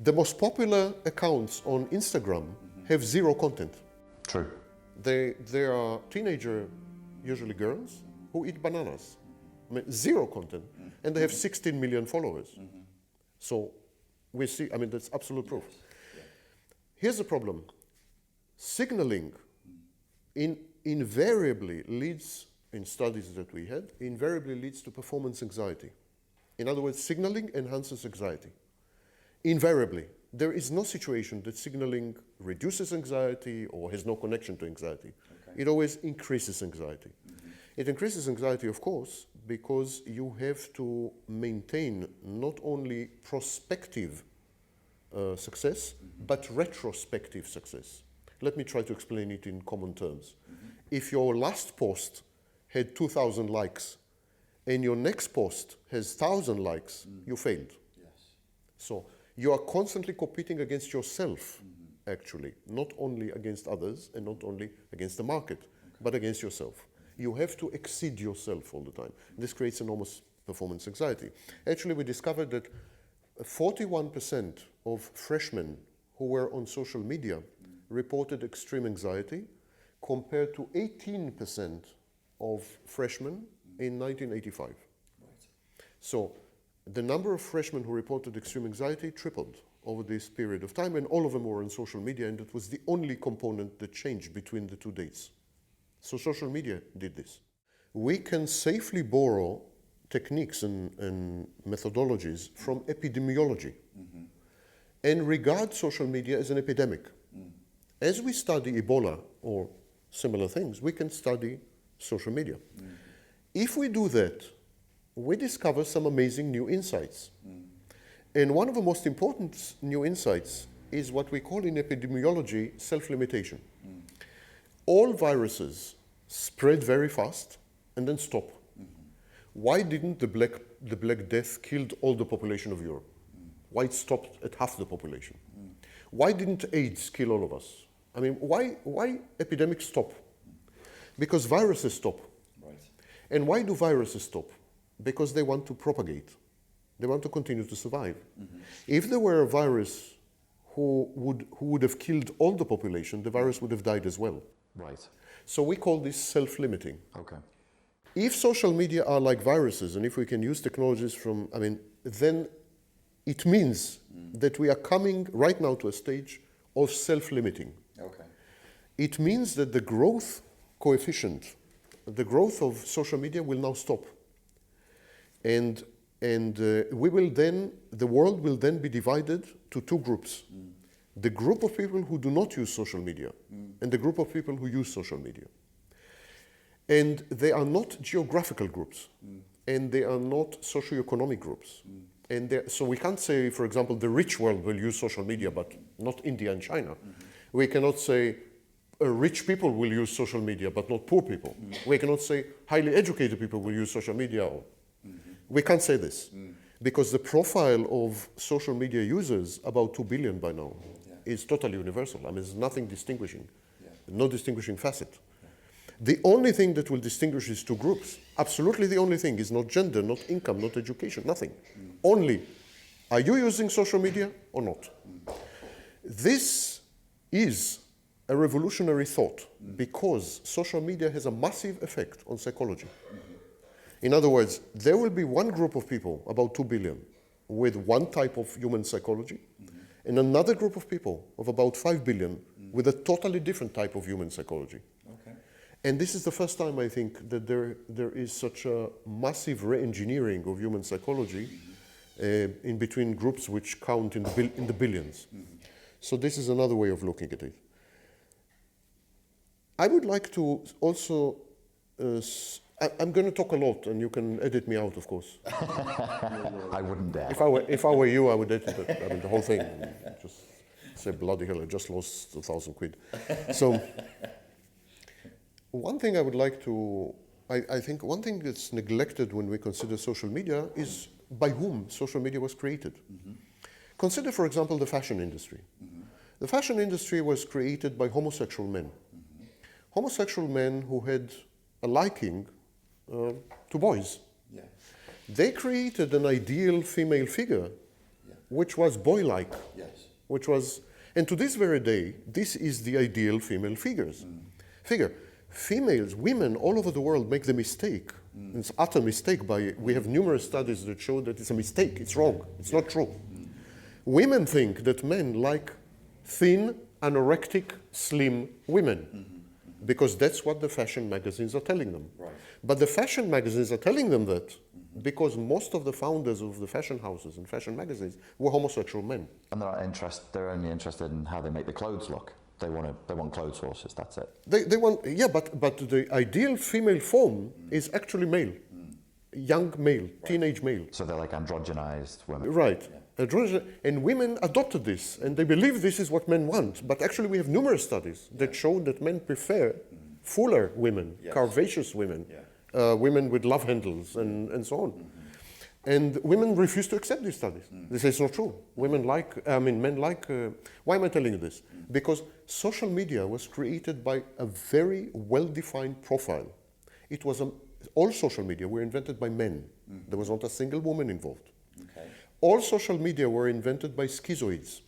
The most popular accounts on Instagram have zero content. True. They are teenager, usually girls, who eat bananas. I mean, zero content. And they have 16 million followers. So we see, I mean, that's absolute proof. Here's the problem. Signaling invariably leads, in studies that we had, invariably leads to performance anxiety. In other words, signaling enhances anxiety. Invariably. There is no situation that signaling reduces anxiety or has no connection to anxiety. Okay. It always increases anxiety. It increases anxiety, of course, because you have to maintain not only prospective success, but retrospective success. Let me try to explain it in common terms. If your last post had 2,000 likes and your next post has 1,000 likes, you failed. Yes. So you are constantly competing against yourself, actually, not only against others and not only against the market, but against yourself. You have to exceed yourself all the time. This creates enormous performance anxiety. Actually, we discovered that 41% of freshmen who were on social media reported extreme anxiety, compared to 18% of freshmen in 1985. Right. So the number of freshmen who reported extreme anxiety tripled over this period of time, and all of them were on social media, and it was the only component that changed between the two dates. So social media did this. We can safely borrow techniques and methodologies from epidemiology and regard social media as an epidemic. As we study Ebola or similar things, we can study social media. If we do that, we discover some amazing new insights. And one of the most important new insights is what we call in epidemiology self-limitation. All viruses spread very fast and then stop. Why didn't the Black Death killed all the population of Europe? Why it stopped at half the population? Why didn't AIDS kill all of us? I mean, why epidemics stop? Because viruses stop. Right. And why do viruses stop? Because they want to propagate. They want to continue to survive. If there were a virus who would have killed all the population, the virus would have died as well. Right. So we call this self-limiting. Okay. If social media are like viruses, and if we can use technologies from, I mean, then it means that we are coming right now to a stage of self-limiting. Okay. It means that the growth coefficient, the growth of social media will now stop. And we will then, the world will then be divided to two groups. The group of people who do not use social media and the group of people who use social media. And they are not geographical groups and they are not socioeconomic groups. And so we can't say, for example, the rich world will use social media, but not India and China. We cannot say rich people will use social media, but not poor people. We cannot say highly educated people will use social media. We can't say this because the profile of social media users, about 2 billion by now, is totally universal. I mean, there's nothing distinguishing, no distinguishing facet. The only thing that will distinguish these two groups, absolutely the only thing, is not gender, not income, not education, nothing. Only, are you using social media or not? This is a revolutionary thought because social media has a massive effect on psychology. In other words, there will be one group of people, about 2 billion, with one type of human psychology, and another group of people of about 5 billion with a totally different type of human psychology. Okay. And this is the first time, I think, that there is such a massive re-engineering of human psychology in between groups which count in the billions. So this is another way of looking at it. I would like to also, I'm going to talk a lot, and you can edit me out, of course. I wouldn't dare. If I were you, I would edit it. I mean, the whole thing. Just say, bloody hell, I just lost 1,000 quid. So, one thing I would like to, I think one thing that's neglected when we consider social media is by whom social media was created. Consider, for example, the fashion industry. The fashion industry was created by homosexual men. Homosexual men who had a liking to boys. Yeah. They created an ideal female figure which was boy-like. Yes. which was, and to this very day, this is the ideal female figure. Females, women all over the world make the mistake. It's utter mistake. We have numerous studies that show that it's a mistake. It's wrong. It's not true. Women think that men like thin, anorectic, slim women, because that's what the fashion magazines are telling them. Right. But the fashion magazines are telling them that because most of the founders of the fashion houses and fashion magazines were homosexual men. And they're only interested in how they make the clothes look. They want clothes horses, that's it. They want, yeah, but the ideal female form is actually male. Young male, teenage male. So they're like androgenized women. Right. Yeah. And women adopted this, and they believe this is what men want. But actually we have numerous studies that show that men prefer fuller women, curvaceous women, women with love handles and so on. And women refuse to accept these studies. They say it's not true. Men like, why am I telling you this? Because social media was created by a very well-defined profile. It was all social media were invented by men. There was not a single woman involved. Okay. All social media were invented by schizoids,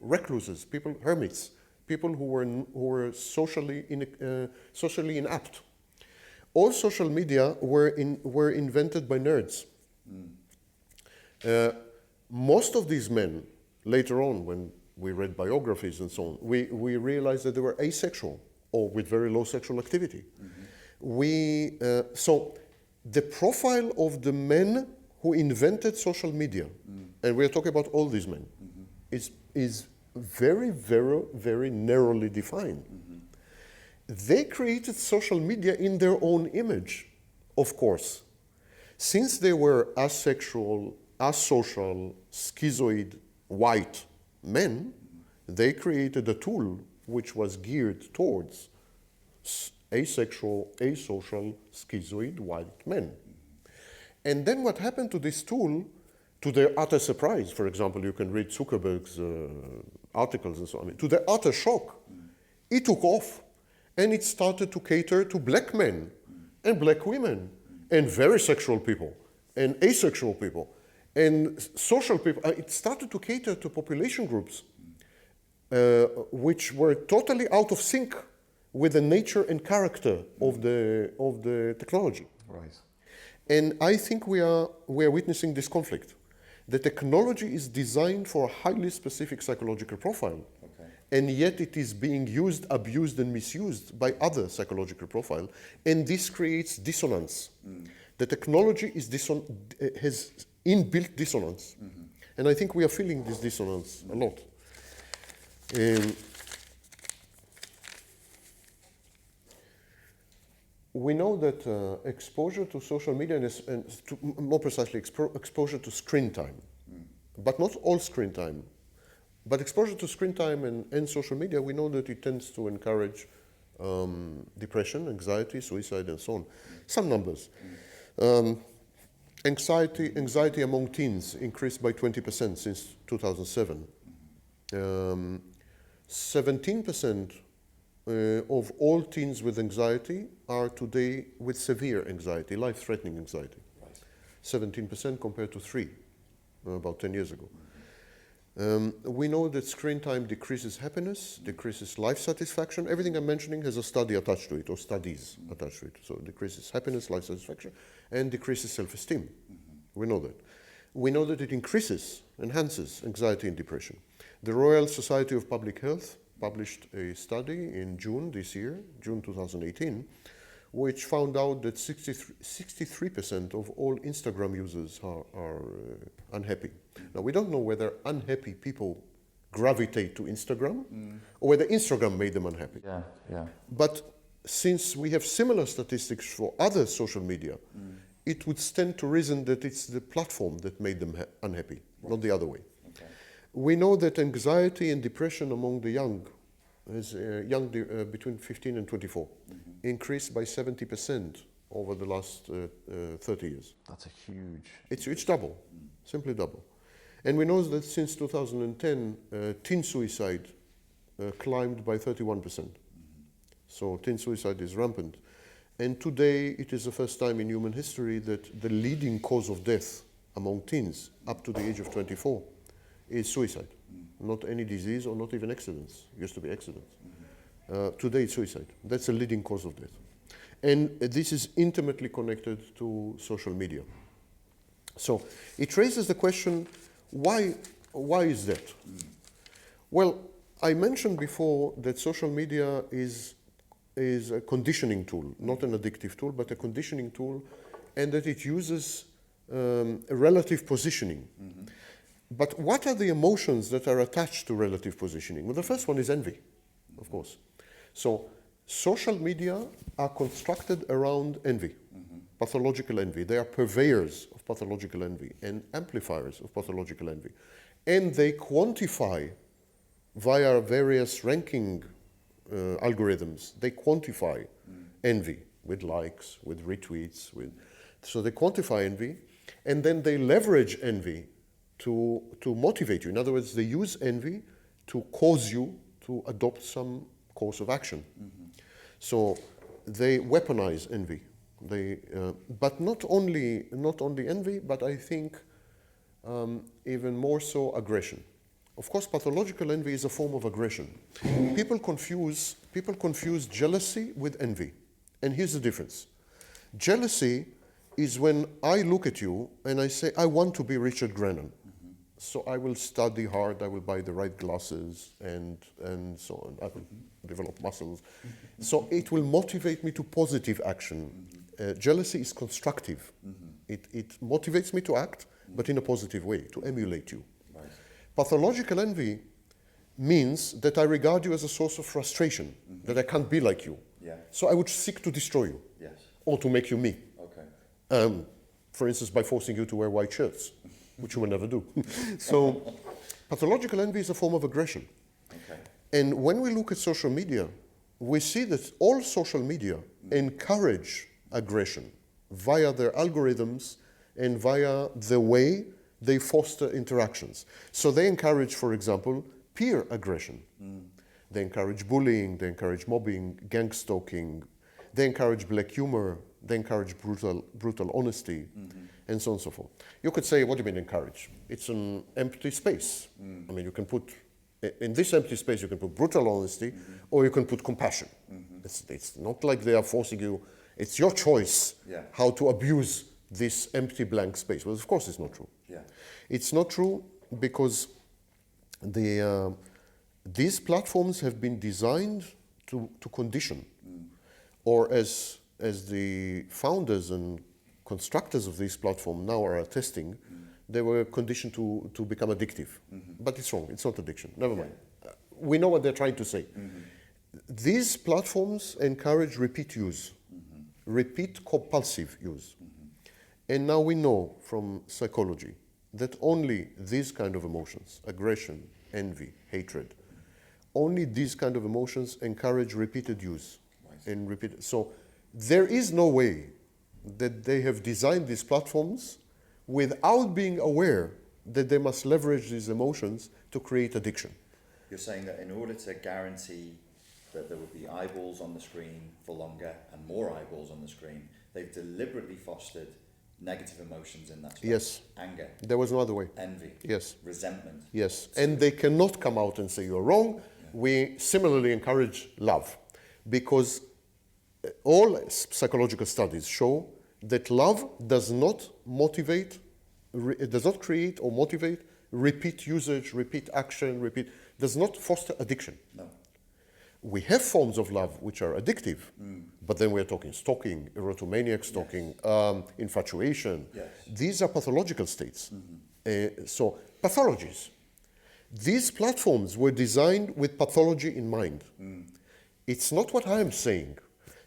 recluses, hermits, people who were socially inept. All social media were invented by nerds. Most of these men, later on, when we read biographies and so on, we realized that they were asexual or with very low sexual activity. So the profile of the men who invented social media, and we're talking about all these men, is very, very, very narrowly defined. They created social media in their own image, of course. Since they were asexual, asocial, schizoid, white men, they created a tool which was geared towards asexual, asocial, schizoid, white men. And then what happened to this tool, to their utter surprise, for example, you can read Zuckerberg's articles and so on, to their utter shock, it took off. And it started to cater to black men and black women and very sexual people and asexual people and social people. It started to cater to population groups which were totally out of sync with the nature and character of the technology. Right. And I think we are witnessing this conflict. The technology is designed for a highly specific psychological profile. And yet it is being used, abused, and misused by other psychological profile, and this creates dissonance. The technology has inbuilt dissonance, and I think we are feeling this dissonance a lot. We know that exposure to social media, and more precisely, exposure to screen time, but not all screen time. But exposure to screen time and social media, we know that it tends to encourage depression, anxiety, suicide, and so on. Some numbers. Anxiety among teens increased by 20% since 2007. 17% of all teens with anxiety are today with severe anxiety, life-threatening anxiety. 17% compared to 3% about 10 years ago. We know that screen time decreases happiness, decreases life satisfaction. Everything I'm mentioning has a study attached to it, or studies attached to it. So it decreases happiness, life satisfaction, and decreases self-esteem. We know that. We know that it enhances anxiety and depression. The Royal Society of Public Health published a study in June this year, June 2018, which found out that 63% of all Instagram users are unhappy. Now, we don't know whether unhappy people gravitate to Instagram or whether Instagram made them unhappy. Yeah. But since we have similar statistics for other social media, it would stand to reason that it's the platform that made them unhappy, not the other way. Okay. We know that anxiety and depression among the young, between 15 and 24, increased by 70% over the last 30 years. That's a huge... It's double, simply double. And we know that since 2010, teen suicide climbed by 31%. So teen suicide is rampant. And today, it is the first time in human history that the leading cause of death among teens up to the age of 24 is suicide. not any disease or not even accidents. It used to be accidents. Today it's suicide. That's a leading cause of death. And this is intimately connected to social media. So it raises the question, why is that? Well, I mentioned before that social media is a conditioning tool, not an addictive tool, but a conditioning tool, and that it uses a relative positioning. But what are the emotions that are attached to relative positioning? Well, the first one is envy, of course. So social media are constructed around envy, pathological envy. They are purveyors of pathological envy and amplifiers of pathological envy. And they quantify via various ranking algorithms, they quantify envy with likes, with retweets, so they quantify envy, and then they leverage envy to motivate you. In other words, they use envy to cause you to adopt some course of action. So they weaponize envy. But not only envy, but I think even more so aggression. Of course, pathological envy is a form of aggression. People confuse jealousy with envy. And here's the difference. Jealousy is when I look at you and I say, I want to be Richard Grannon. So I will study hard, I will buy the right glasses, and so on. I will develop muscles. So it will motivate me to positive action. Jealousy is constructive. It motivates me to act, but in a positive way, to emulate you. Right. Pathological envy means that I regard you as a source of frustration, that I can't be like you. Yeah. So I would seek to destroy you, yes, or to make you me. Okay. For instance, by forcing you to wear white shirts, which you will never do. So pathological envy is a form of aggression. Okay. And when we look at social media, we see that all social media encourage aggression via their algorithms and via the way they foster interactions. So they encourage, for example, peer aggression. They encourage bullying, they encourage mobbing, gang stalking, they encourage black humor, they encourage brutal honesty, and so on and so forth. You could say, what do you mean encourage? It's an empty space. I mean, you can put, in this empty space, you can put brutal honesty, or you can put compassion. It's not like they are forcing you, it's your choice how to abuse this empty blank space. Well, of course it's not true. Yeah. It's not true because these platforms have been designed to condition, or as the founders and constructors of this platform now are attesting, they were conditioned to become addictive. But it's wrong, it's not addiction, never mind. We know what they're trying to say. These platforms encourage repeat use, repeat compulsive use. And now we know from psychology that only these kind of emotions, aggression, envy, hatred, only these kind of emotions encourage repeated use. And repeat. So there is no way that they have designed these platforms without being aware that they must leverage these emotions to create addiction. You're saying that in order to guarantee that there would be eyeballs on the screen for longer and more eyeballs on the screen, they've deliberately fostered negative emotions in that space. Yes. Anger. There was no other way. Envy. Yes. Resentment. Yes. And they cannot come out and say you're wrong. Yeah. We similarly encourage love, because all psychological studies show that love does not motivate, it does not create or motivate repeat usage, repeat action, does not foster addiction. No. We have forms of love which are addictive, but then we're talking stalking, erotomaniac stalking, infatuation. Yes. These are pathological states. So pathologies. These platforms were designed with pathology in mind. It's not what I am saying.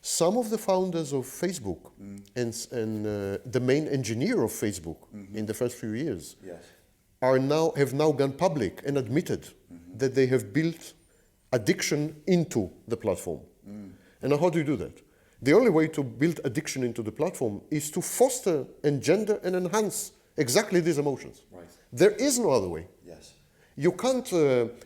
Some of the founders of Facebook and the main engineer of Facebook in the first few years have now gone public and admitted that they have built addiction into the platform. And how do you do that? The only way to build addiction into the platform is to foster, engender, and enhance exactly these emotions. Right. There is no other way. Yes. You can't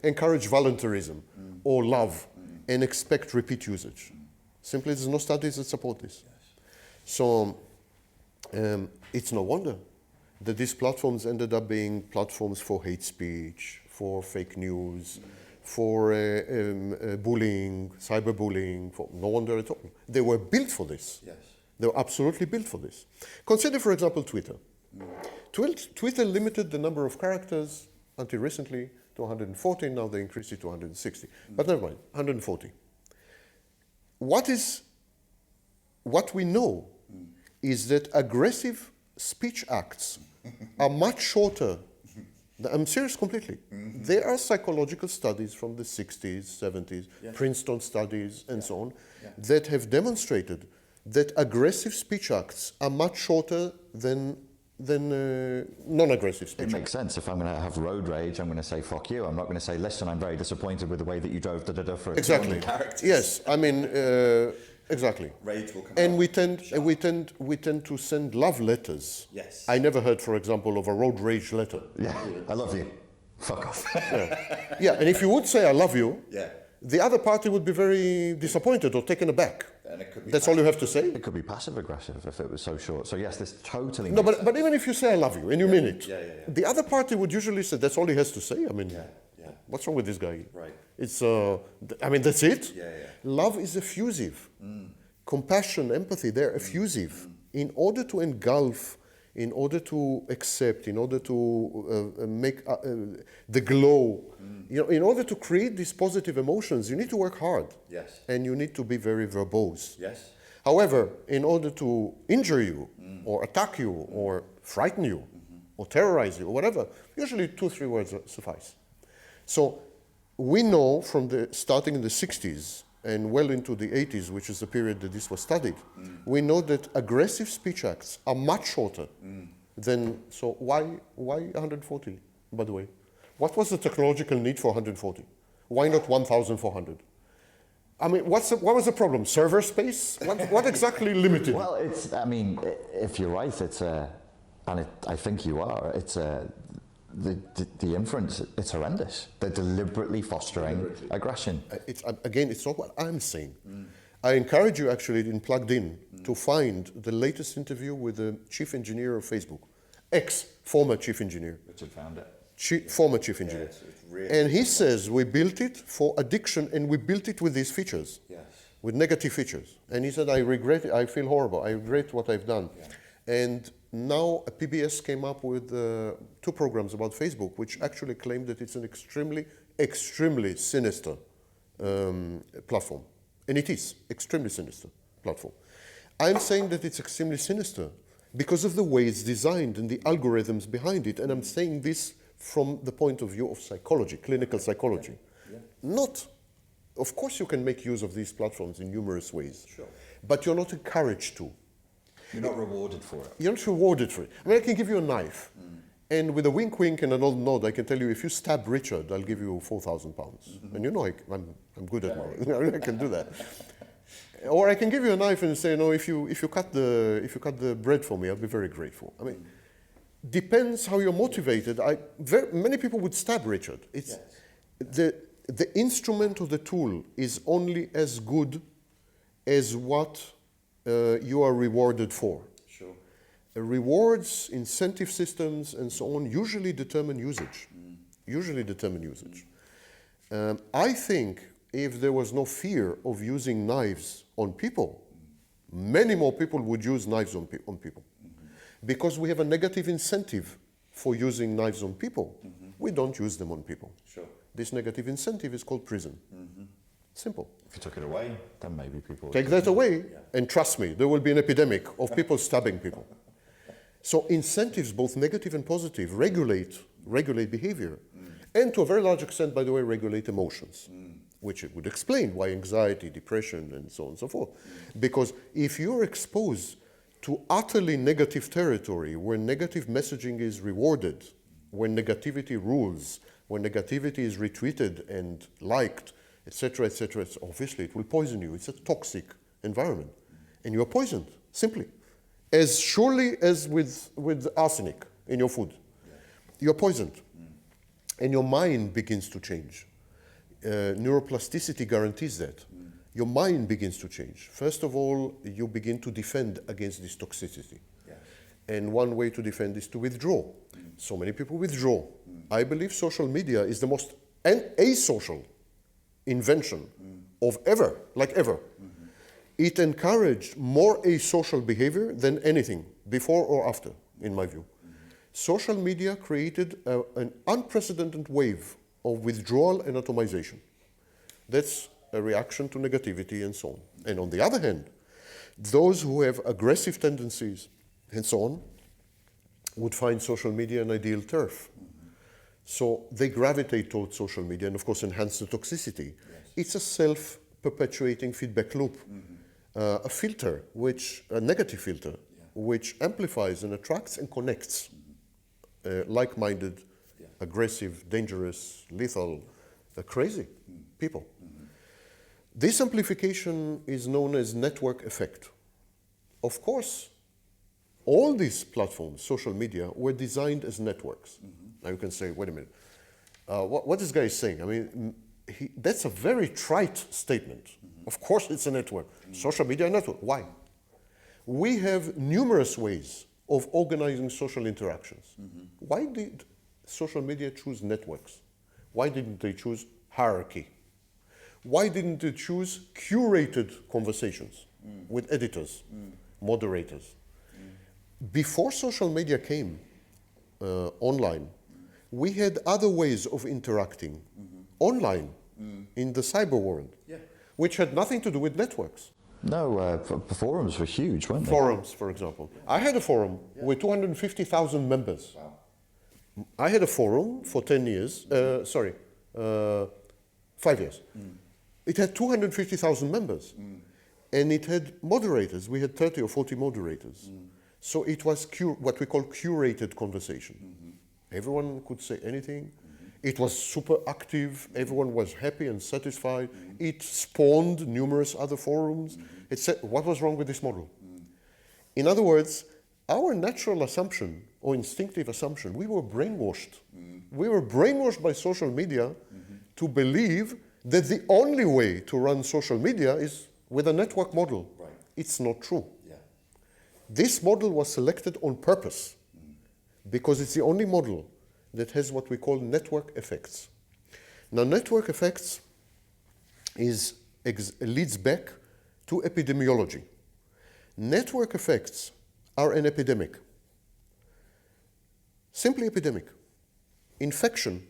encourage voluntarism or love and expect repeat usage. Simply, there's no studies that support this. Yes. So it's no wonder that these platforms ended up being platforms for hate speech, for fake news, for bullying, cyberbullying, for no wonder at all. They were built for this. Yes. They were absolutely built for this. Consider, for example, Twitter. Twitter limited the number of characters until recently to 140, now they increased it to 160. But never mind, 140. What we know is that aggressive speech acts are much shorter. I'm serious completely. There are psychological studies from the 60s, 70s, Princeton studies, and so on, that have demonstrated that aggressive speech acts are much shorter than non-aggressive speech It makes sense. If I'm going to have road rage, I'm going to say "fuck you." I'm not going to say, "Listen, I'm very disappointed with the way that you drove." For Exactly. Yes, I mean exactly. Rage will come And out. we tend to send love letters. Yes. I never heard, for example, of a road rage letter. Yeah, I love you. Fuck off. Yeah, and if you would say "I love you," Yeah. the other party would be very disappointed or taken aback. And it could be That's all you have to say. It could be passive aggressive if it was so short. So yes, this totally. No, makes but even if you say "I love you" and you mean it, Yeah. the other party would usually say that's all he has to say. I mean, Yeah. what's wrong with this guy? Right. It's I mean, that's it. Yeah. Love is effusive. Compassion, empathy, they're effusive. In order to engulf, in order to accept, in order to make the glow, in order to create these positive emotions, you need to work hard. Yes. And you need to be very verbose. Yes. However, in order to injure you, or attack you, or frighten you, or terrorize you, or whatever, usually 2-3 words suffice. So we know from starting in the 60s and well into the 80s, which is the period that this was studied, we know that aggressive speech acts are much shorter than, so why 140, by the way? What was the technological need for 140? Why not 1,400? I mean, what was the problem? Server space? What exactly limited? Well, I mean, if you're right, I think you are, the inference, it's horrendous. They're deliberately fostering aggression. It's not what I'm saying. I encourage you actually in Plugged In to find the latest interview with the chief engineer of Facebook, former chief engineer. Richard found it. Former chief engineer. It's really And he says we built it for addiction and we built it with these features, with negative features. And he said, I regret it, I feel horrible, I regret what I've done. And now PBS came up with 2 programs about Facebook, which actually claim that it's an extremely, extremely sinister platform. And it is extremely sinister platform. I'm saying that it's extremely sinister because of the way it's designed and the algorithms behind it. And I'm saying this from the point of view of psychology, clinical psychology. Not, of course you can make use of these platforms in numerous ways, but you're not encouraged to. You're not rewarded for it. You're not rewarded for it. I mean, I can give you a knife, and with a wink wink and an old nod, I can tell you, if you stab Richard, I'll give you £4,000. And you know I'm good at I can do that. Or I can give you a knife and say, no, if you cut the bread for me, I'll be very grateful. I mean, depends how you're motivated. Many people would stab Richard. It's the instrument or the tool is only as good as what you are rewarded for. Sure. Rewards, incentive systems, and so on usually determine usage. I think if there was no fear of using knives on people, many more people would use knives on people. Because we have a negative incentive for using knives on people. We don't use them on people. Sure. This negative incentive is called prison. Simple. If you took it away, then maybe people would Take that away, and trust me, there will be an epidemic of people stabbing people. So incentives, both negative and positive, regulate behavior. And to a very large extent, by the way, regulate emotions, which it would explain why anxiety, depression, and so on and so forth. Because if you're exposed to utterly negative territory, where negative messaging is rewarded, where negativity rules, where negativity is retweeted and liked, etc., obviously it will poison you. It's a toxic environment. And you are poisoned, simply. As surely as with arsenic in your food. You're poisoned. And your mind begins to change. Neuroplasticity guarantees that. Your mind begins to change. First of all, you begin to defend against this toxicity. And one way to defend is to withdraw. So many people withdraw. I believe social media is the most asocial invention of ever, like ever. It encouraged more asocial behavior than anything before or after, in my view. Social media created an unprecedented wave of withdrawal and atomization. That's a reaction to negativity and so on. And on the other hand, those who have aggressive tendencies and so on would find social media an ideal turf. So they gravitate towards social media and of course enhance the toxicity. Yes. It's a self-perpetuating feedback loop, a filter, a negative filter, which amplifies and attracts and connects like-minded, aggressive, dangerous, lethal, crazy people. This amplification is known as network effect. Of course, all these platforms, social media, were designed as networks. Now you can say, wait a minute, what this guy is saying? I mean, that's a very trite statement. Of course it's a network. Social media network. Why? We have numerous ways of organizing social interactions. Why did social media choose networks? Why didn't they choose hierarchy? Why didn't they choose curated conversations with editors, moderators? Before social media came online, we had other ways of interacting online in the cyber world, which had nothing to do with networks. No, forums were huge, weren't they? Forums, for example. I had a forum with 250,000 members. Wow. I had a forum for 10 years, 5 years. It had 250,000 members. And it had moderators. We had 30 or 40 moderators. So it was what we call curated conversation. Everyone could say anything. It was super active. Everyone was happy and satisfied. It spawned numerous other forums. It said, what was wrong with this model? In other words, our natural assumption or instinctive assumption, we were brainwashed. We were brainwashed by social media to believe that the only way to run social media is with a network model. Right. It's not true. This model was selected on purpose because it's the only model that has what we call network effects. Now, network effects leads back to epidemiology. Network effects are an epidemic. Simply epidemic. Infection,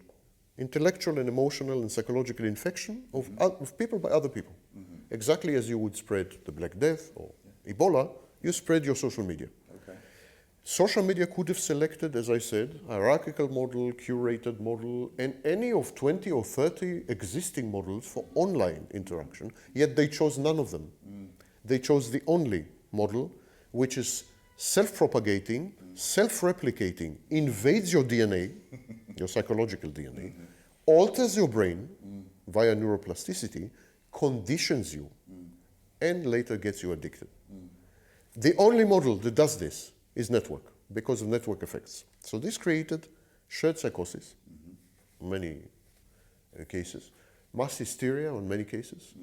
intellectual and emotional and psychological infection of people by other people. Exactly as you would spread the Black Death or Ebola, you spread your social media. Okay. Social media could have selected, as I said, hierarchical model, curated model, and any of 20 or 30 existing models for online interaction, yet they chose none of them. They chose the only model, which is self-propagating, self-replicating, invades your DNA, your psychological DNA, alters your brain via neuroplasticity, conditions you, and later gets you addicted. The only model that does this is network, because of network effects. So this created shared psychosis, in many cases, mass hysteria in many cases,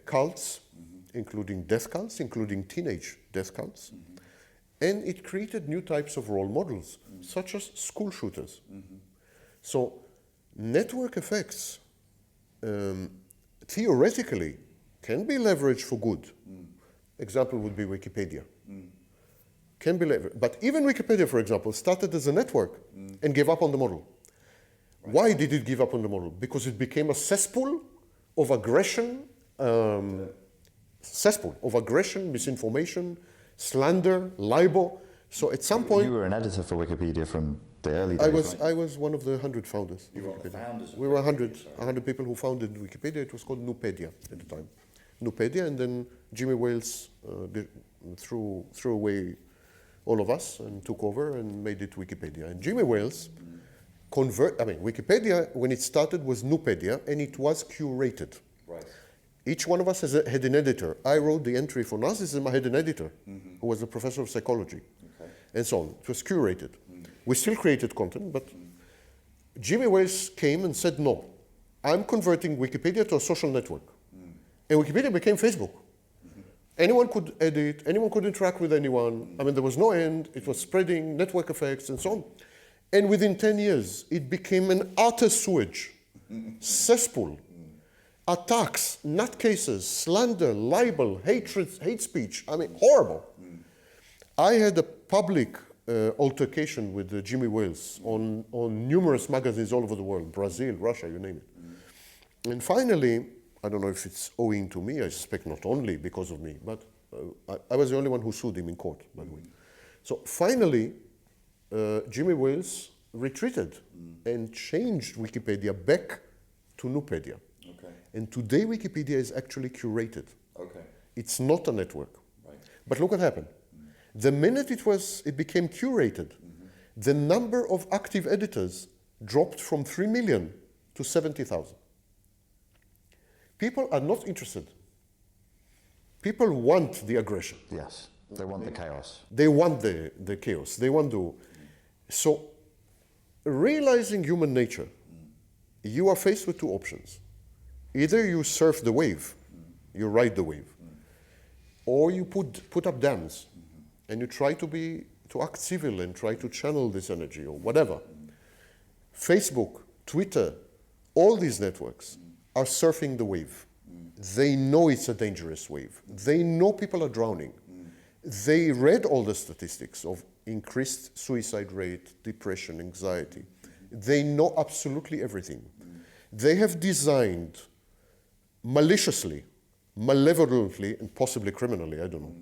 cults, including death cults, including teenage death cults, and it created new types of role models, such as school shooters. So network effects theoretically can be leveraged for good. Example would be Wikipedia. Can be leveraged. But even Wikipedia, for example, started as a network and gave up on the model. Right. Why did it give up on the model? Because it became a cesspool of aggression, misinformation, slander, libel. So at some point... You were an editor for Wikipedia from the early days, I was one of the 100 founders. You were one of the founders? We were 100 people who founded Wikipedia. It was called Nupedia at the time. Nupedia, and then Jimmy Wales threw away all of us and took over and made it Wikipedia. And Jimmy Wales Wikipedia, when it started, was Nupedia, and it was curated. Right. Each one of us had an editor. I wrote the entry for Narcissism. I had an editor who was a professor of psychology, and so on. It was curated. We still created content, but Jimmy Wales came and said, no, I'm converting Wikipedia to a social network. And Wikipedia became Facebook. Anyone could edit, anyone could interact with anyone. I mean, there was no end. It was spreading, network effects, and so on. And within 10 years, it became an utter sewage, cesspool, attacks, nutcases, slander, libel, hatred, hate speech. I mean, horrible. I had a public altercation with Jimmy Wales on numerous magazines all over the world, Brazil, Russia, you name it. And finally, I don't know if it's owing to me, I suspect not only because of me, but I was the only one who sued him in court, by the way. So finally, Jimmy Wales retreated and changed Wikipedia back to Nupedia. Okay. And today Wikipedia is actually curated. Okay. It's not a network. Right. But look what happened. The minute it became curated, the number of active editors dropped from 3 million to 70,000. People are not interested. People want the aggression. Yes, they want the chaos. They want the chaos. They want to. So, realizing human nature, you are faced with two options. Either you surf the wave, you ride the wave, or you put up dams, and you try to act civil and try to channel this energy or whatever. Facebook, Twitter, all these networks are surfing the wave. They know it's a dangerous wave. They know people are drowning. They read all the statistics of increased suicide rate, depression, anxiety. They know absolutely everything. They have designed maliciously, malevolently, and possibly criminally, I don't know.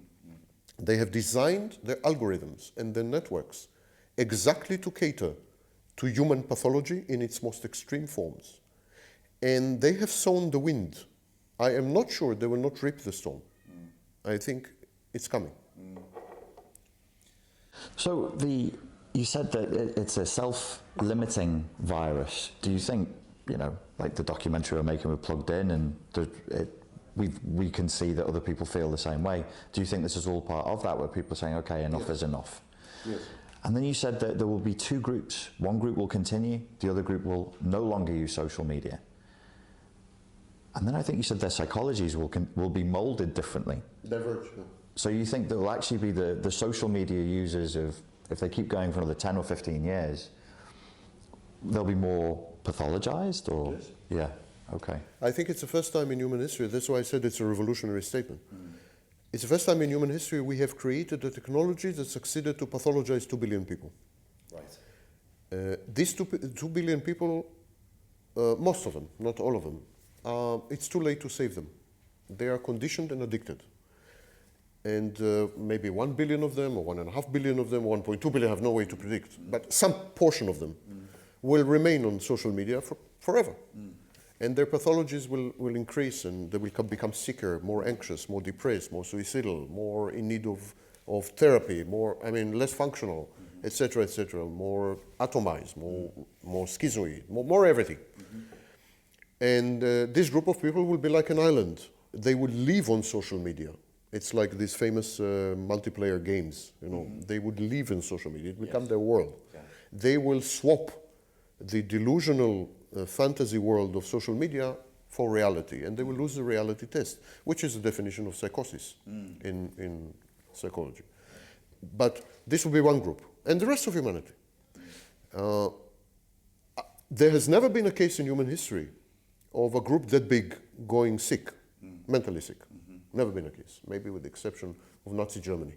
They have designed their algorithms and their networks exactly to cater to human pathology in its most extreme forms. And they have sown the wind. I am not sure they will not reap the storm. I think it's coming. So you said that it's a self-limiting virus. Do you think, like the documentary we're making with Plugged In, and we can see that other people feel the same way. Do you think this is all part of that, where people are saying, okay, enough is enough? Yes. And then you said that there will be two groups. One group will continue, the other group will no longer use social media. And then I think you said their psychologies will be molded differently. Diverge. Yeah. So you think there will actually be the social media users if they keep going for another 10 or 15 years, they'll be more pathologized, or? Yes. Yeah, okay. I think it's the first time in human history, that's why I said it's a revolutionary statement. It's the first time in human history we have created a technology that succeeded to pathologize 2 billion people. Right. These 2 billion people, most of them, not all of them, it's too late to save them. They are conditioned and addicted. And maybe 1 billion of them, or 1.5 billion of them, 1.2 billion, I have no way to predict, but some portion of them will remain on social media forever. And their pathologies will increase, and they will become sicker, more anxious, more depressed, more suicidal, more in need of therapy, less functional, etc., more atomized, more schizoid, more everything. And this group of people will be like an island. They would live on social media. It's like these famous multiplayer games, They would live in social media. It become their world. Yeah. They will swap the delusional fantasy world of social media for reality, and they will lose the reality test, which is the definition of psychosis in psychology. But this will be one group, and the rest of humanity. There has never been a case in human history of a group that big going sick, mentally sick. Never been a case, maybe with the exception of Nazi Germany,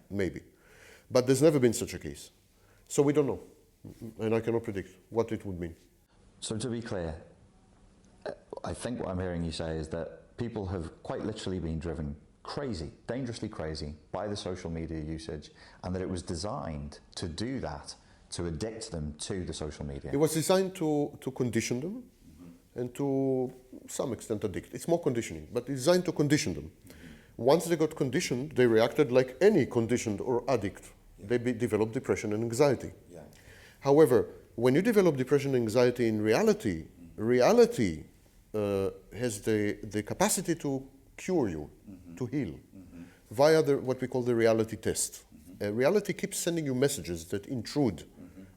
maybe. But there's never been such a case. So we don't know, and I cannot predict what it would mean. So to be clear, I think what I'm hearing you say is that people have quite literally been driven crazy, dangerously crazy, by the social media usage, and that it was designed to do that, to addict them to the social media. It was designed to condition them and to some extent addict. It's more conditioning, but it's designed to condition them. Once they got conditioned, they reacted like any conditioned or addict. They developed depression and anxiety. Yeah. However, when you develop depression and anxiety in reality, reality has the capacity to cure you, to heal, via what we call the reality test. Reality keeps sending you messages that intrude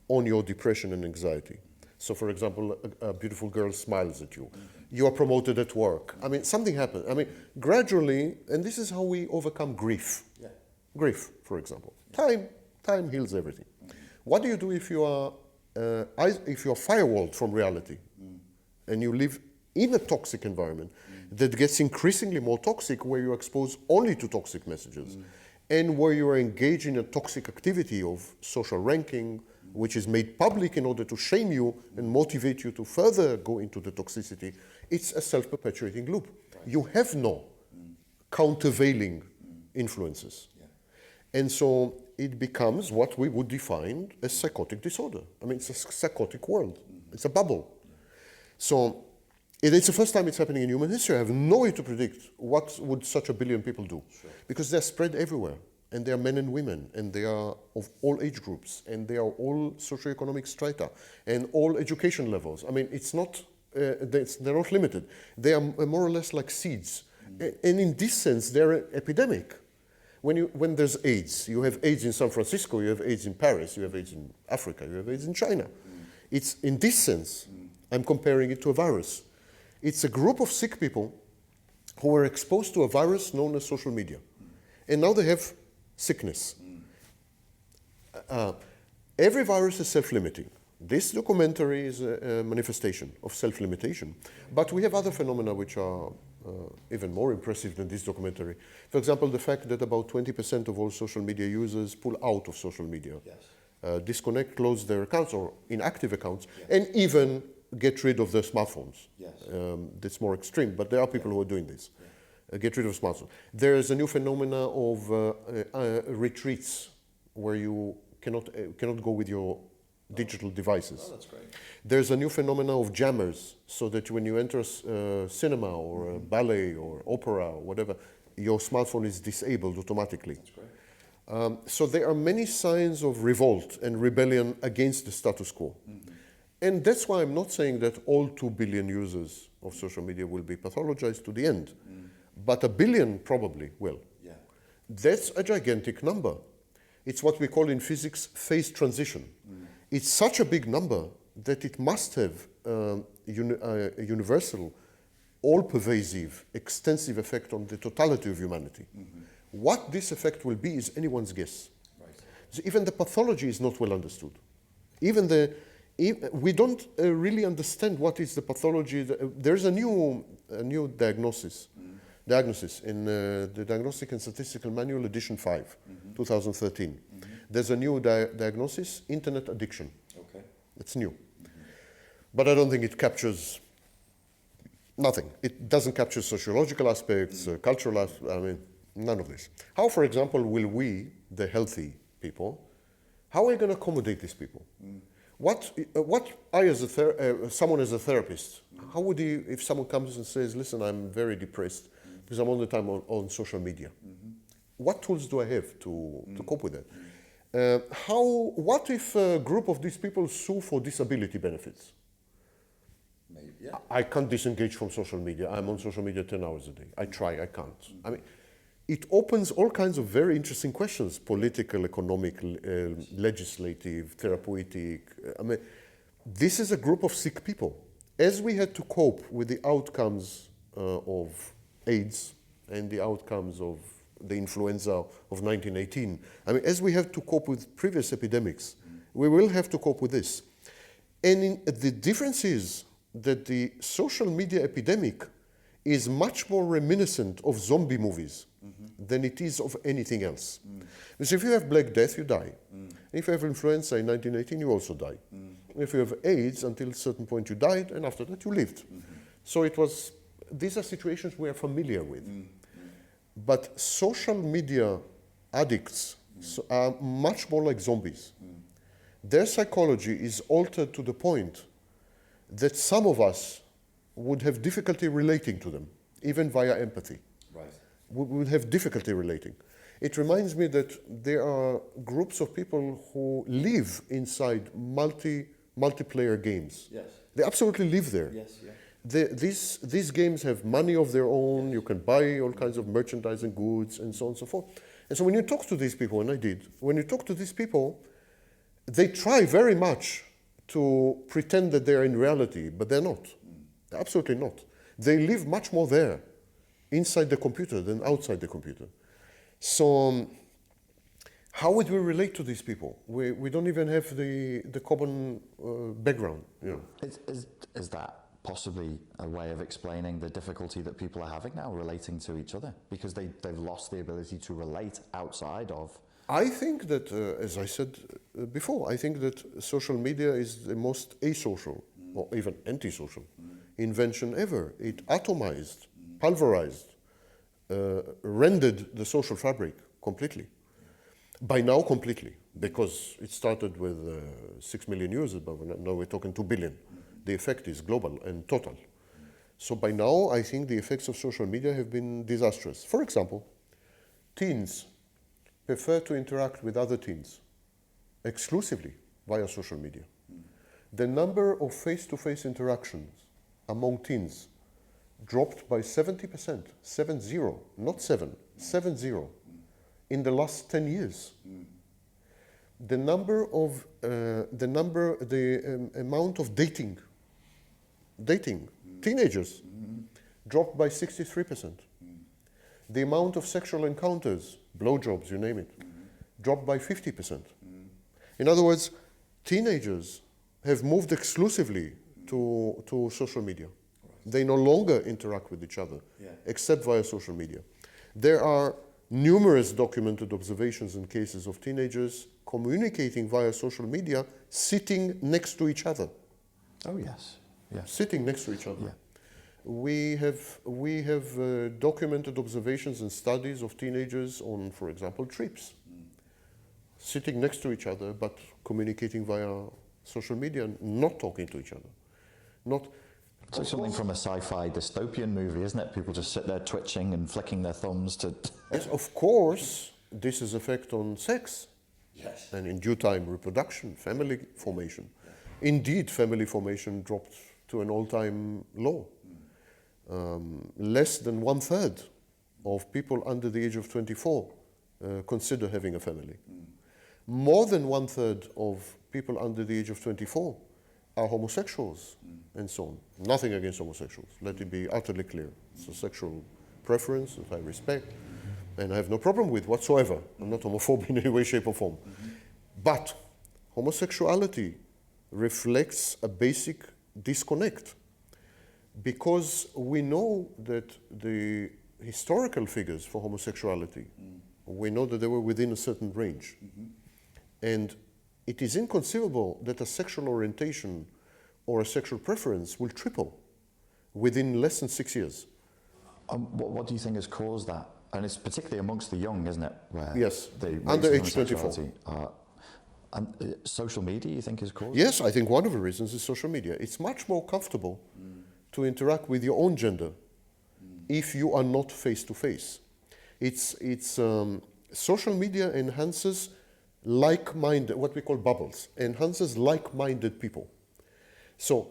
on your depression and anxiety. So, for example, a beautiful girl smiles at you. You are promoted at work. Something happens. Gradually, and this is how we overcome grief. Yeah. Grief, for example. Time heals everything. What do you do if you are if you're firewalled from reality and you live in a toxic environment that gets increasingly more toxic, where you're exposed only to toxic messages and where you are engaged in a toxic activity of social ranking, which is made public in order to shame you and motivate you to further go into the toxicity, it's a self-perpetuating loop. Right. You have no countervailing influences. Yeah. And so it becomes what we would define as psychotic disorder. I mean, it's a psychotic world. It's a bubble. Yeah. So it's the first time it's happening in human history. I have no way to predict what would such a billion people do. Sure. Because they're spread everywhere. And they are men and women, and they are of all age groups, and they are all socioeconomic strata, and all education levels. I mean, it's not, they're not limited. They are more or less like seeds. And in this sense, they're an epidemic. When there's AIDS, you have AIDS in San Francisco, you have AIDS in Paris, you have AIDS in Africa, you have AIDS in China. It's in this sense, I'm comparing it to a virus. It's a group of sick people who were exposed to a virus known as social media. And now they have sickness. Every virus is self-limiting. This documentary is a manifestation of self-limitation. But we have other phenomena which are even more impressive than this documentary. For example, the fact that about 20% of all social media users pull out of social media, disconnect, close their accounts or inactive accounts, and even get rid of their smartphones. That's more extreme, but there are people who are doing this. Get rid of smartphones. There is a new phenomena of retreats where you cannot go with your digital devices. Oh, that's great. There's a new phenomena of jammers, so that when you enter a cinema or a ballet or opera or whatever, your smartphone is disabled automatically. That's great. So there are many signs of revolt and rebellion against the status quo. And that's why I'm not saying that all 2 billion users of social media will be pathologized to the end. But 1 billion probably will. Yeah. That's a gigantic number. It's what we call in physics phase transition. It's such a big number that it must have a universal, all-pervasive, extensive effect on the totality of humanity. What this effect will be is anyone's guess. Right. So even the pathology is not well understood. We don't really understand what is the pathology. There's a new diagnosis in the Diagnostic and Statistical Manual, edition 5, 2013. There's a new diagnosis, internet addiction. Okay. It's new. But I don't think it captures nothing. It doesn't capture sociological aspects, cultural aspects, I mean, none of this. How, for example, will we, the healthy people, how are we going to accommodate these people? What I, as someone as a therapist, how would you, if someone comes and says, listen, I'm very depressed because I'm all the time on social media. What tools do I have to cope with that? What if a group of these people sue for disability benefits? Maybe, yeah. I can't disengage from social media. I'm on social media 10 hours a day. I try, I can't. I mean, it opens all kinds of very interesting questions, political, economic, legislative, therapeutic. I mean, this is a group of sick people. As we had to cope with the outcomes of AIDS and the outcomes of the influenza of 1918, I mean, as we have to cope with previous epidemics, we will have to cope with this. And the difference is that the social media epidemic is much more reminiscent of zombie movies than it is of anything else. Because if you have Black Death, you die. If you have influenza in 1918, you also die. If you have AIDS, until a certain point you died, and after that you lived. So these are situations we are familiar with. But social media addicts are much more like zombies. Their psychology is altered to the point that some of us would have difficulty relating to them, even via empathy. Right. We would have difficulty relating. It reminds me that there are groups of people who live inside multiplayer games. Yes. They absolutely live there. Yes, yeah. These games have money of their own. Yes. You can buy all kinds of merchandise and goods and so on and so forth. And so when you talk to these people, and I did, when you talk to these people, they try very much to pretend that they're in reality, but they're not. They're absolutely not. They live much more there, inside the computer, than outside the computer. So how would we relate to these people? We don't even have the common background. You know. Is that possibly a way of explaining the difficulty that people are having now relating to each other? Because they've lost the ability to relate outside of... I think that, as I said before, I think that social media is the most asocial or even antisocial invention ever. It atomized, pulverized, rendered the social fabric completely. By now, completely, because it started with 6 million users, but now we're talking 2 billion. The effect is global and total. So by now, I think the effects of social media have been disastrous. For example, teens prefer to interact with other teens exclusively via social media. The number of face-to-face interactions among teens dropped by 70%, 7-0, not 7, 7-0, in the last 10 years. The amount of dating, teenagers, dropped by 63%. The amount of sexual encounters, blowjobs, you name it, dropped by 50%. In other words, teenagers have moved exclusively to social media. They no longer interact with each other, except via social media. There are numerous documented observations and cases of teenagers communicating via social media, sitting next to each other. Oh yes, yes. Sitting next to each other. Yeah. We have documented observations and studies of teenagers on, for example, trips, sitting next to each other but communicating via social media, not talking to each other. It's like something from a sci-fi dystopian movie, isn't it? People just sit there twitching and flicking their thumbs to... Yes, of course, this has effect on sex. Yes. And in due time, reproduction, family formation. Indeed, family formation dropped to an all-time low. Less than 1/3 of people under the age of 24 consider having a family. More than 1/3 of people under the age of 24 are homosexuals and so on. Nothing against homosexuals, let it be utterly clear. It's a sexual preference that I respect and I have no problem with whatsoever. I'm not homophobic in any way, shape or form. But homosexuality reflects a basic disconnect because we know that the historical figures for homosexuality, we know that they were within a certain range. And it is inconceivable that a sexual orientation or a sexual preference will triple within less than 6 years. What do you think has caused that? And it's particularly amongst the young, isn't it? Where yes, the under age 24. And social media, you think, is caused? Yes, I think one of the reasons is social media. It's much more comfortable to interact with your own gender if you are not face-to-face. Social media enhances like-minded, what we call bubbles, enhances like-minded people. So,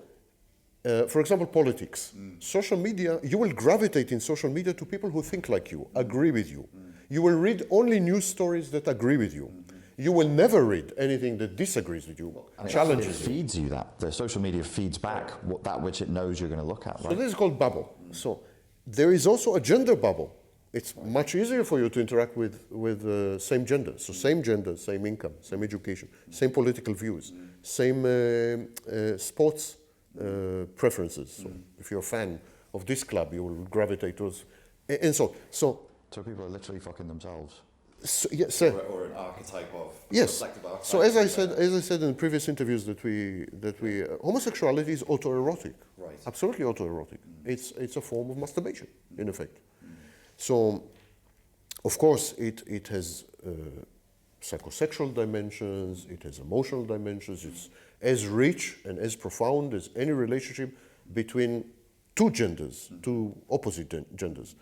for example, politics. Social media, you will gravitate in social media to people who think like you, agree with you. You will read only news stories that agree with you. You will never read anything that disagrees with you, challenges you. It feeds you that. The social media feeds back that which it knows you're going to look at, right? So this is called bubble. So there is also a gender bubble. It's much easier for you to interact with same gender. So same gender, same income, same education, same political views, same sports preferences. So if you're a fan of this club, you will gravitate towards, and so. So people are literally fucking themselves. So, yes, or an archetype of reflective archetype. So as I said in previous interviews that we homosexuality is autoerotic. Right. Absolutely autoerotic. It's a form of masturbation in effect. So, of course, it has psychosexual dimensions, it has emotional dimensions, it's as rich and as profound as any relationship between two genders, two opposite genders.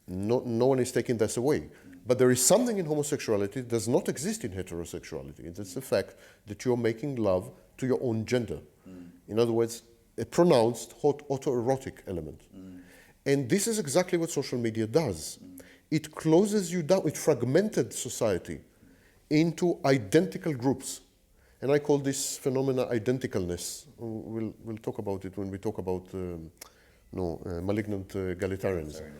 No one is taking this away. But there is something in homosexuality that does not exist in heterosexuality. It's the fact that you're making love to your own gender. In other words, a pronounced autoerotic element. And this is exactly what social media does. It closes you down, it fragmented society into identical groups. And I call this phenomena identicalness. We'll talk about it when we talk about malignant egalitarianism.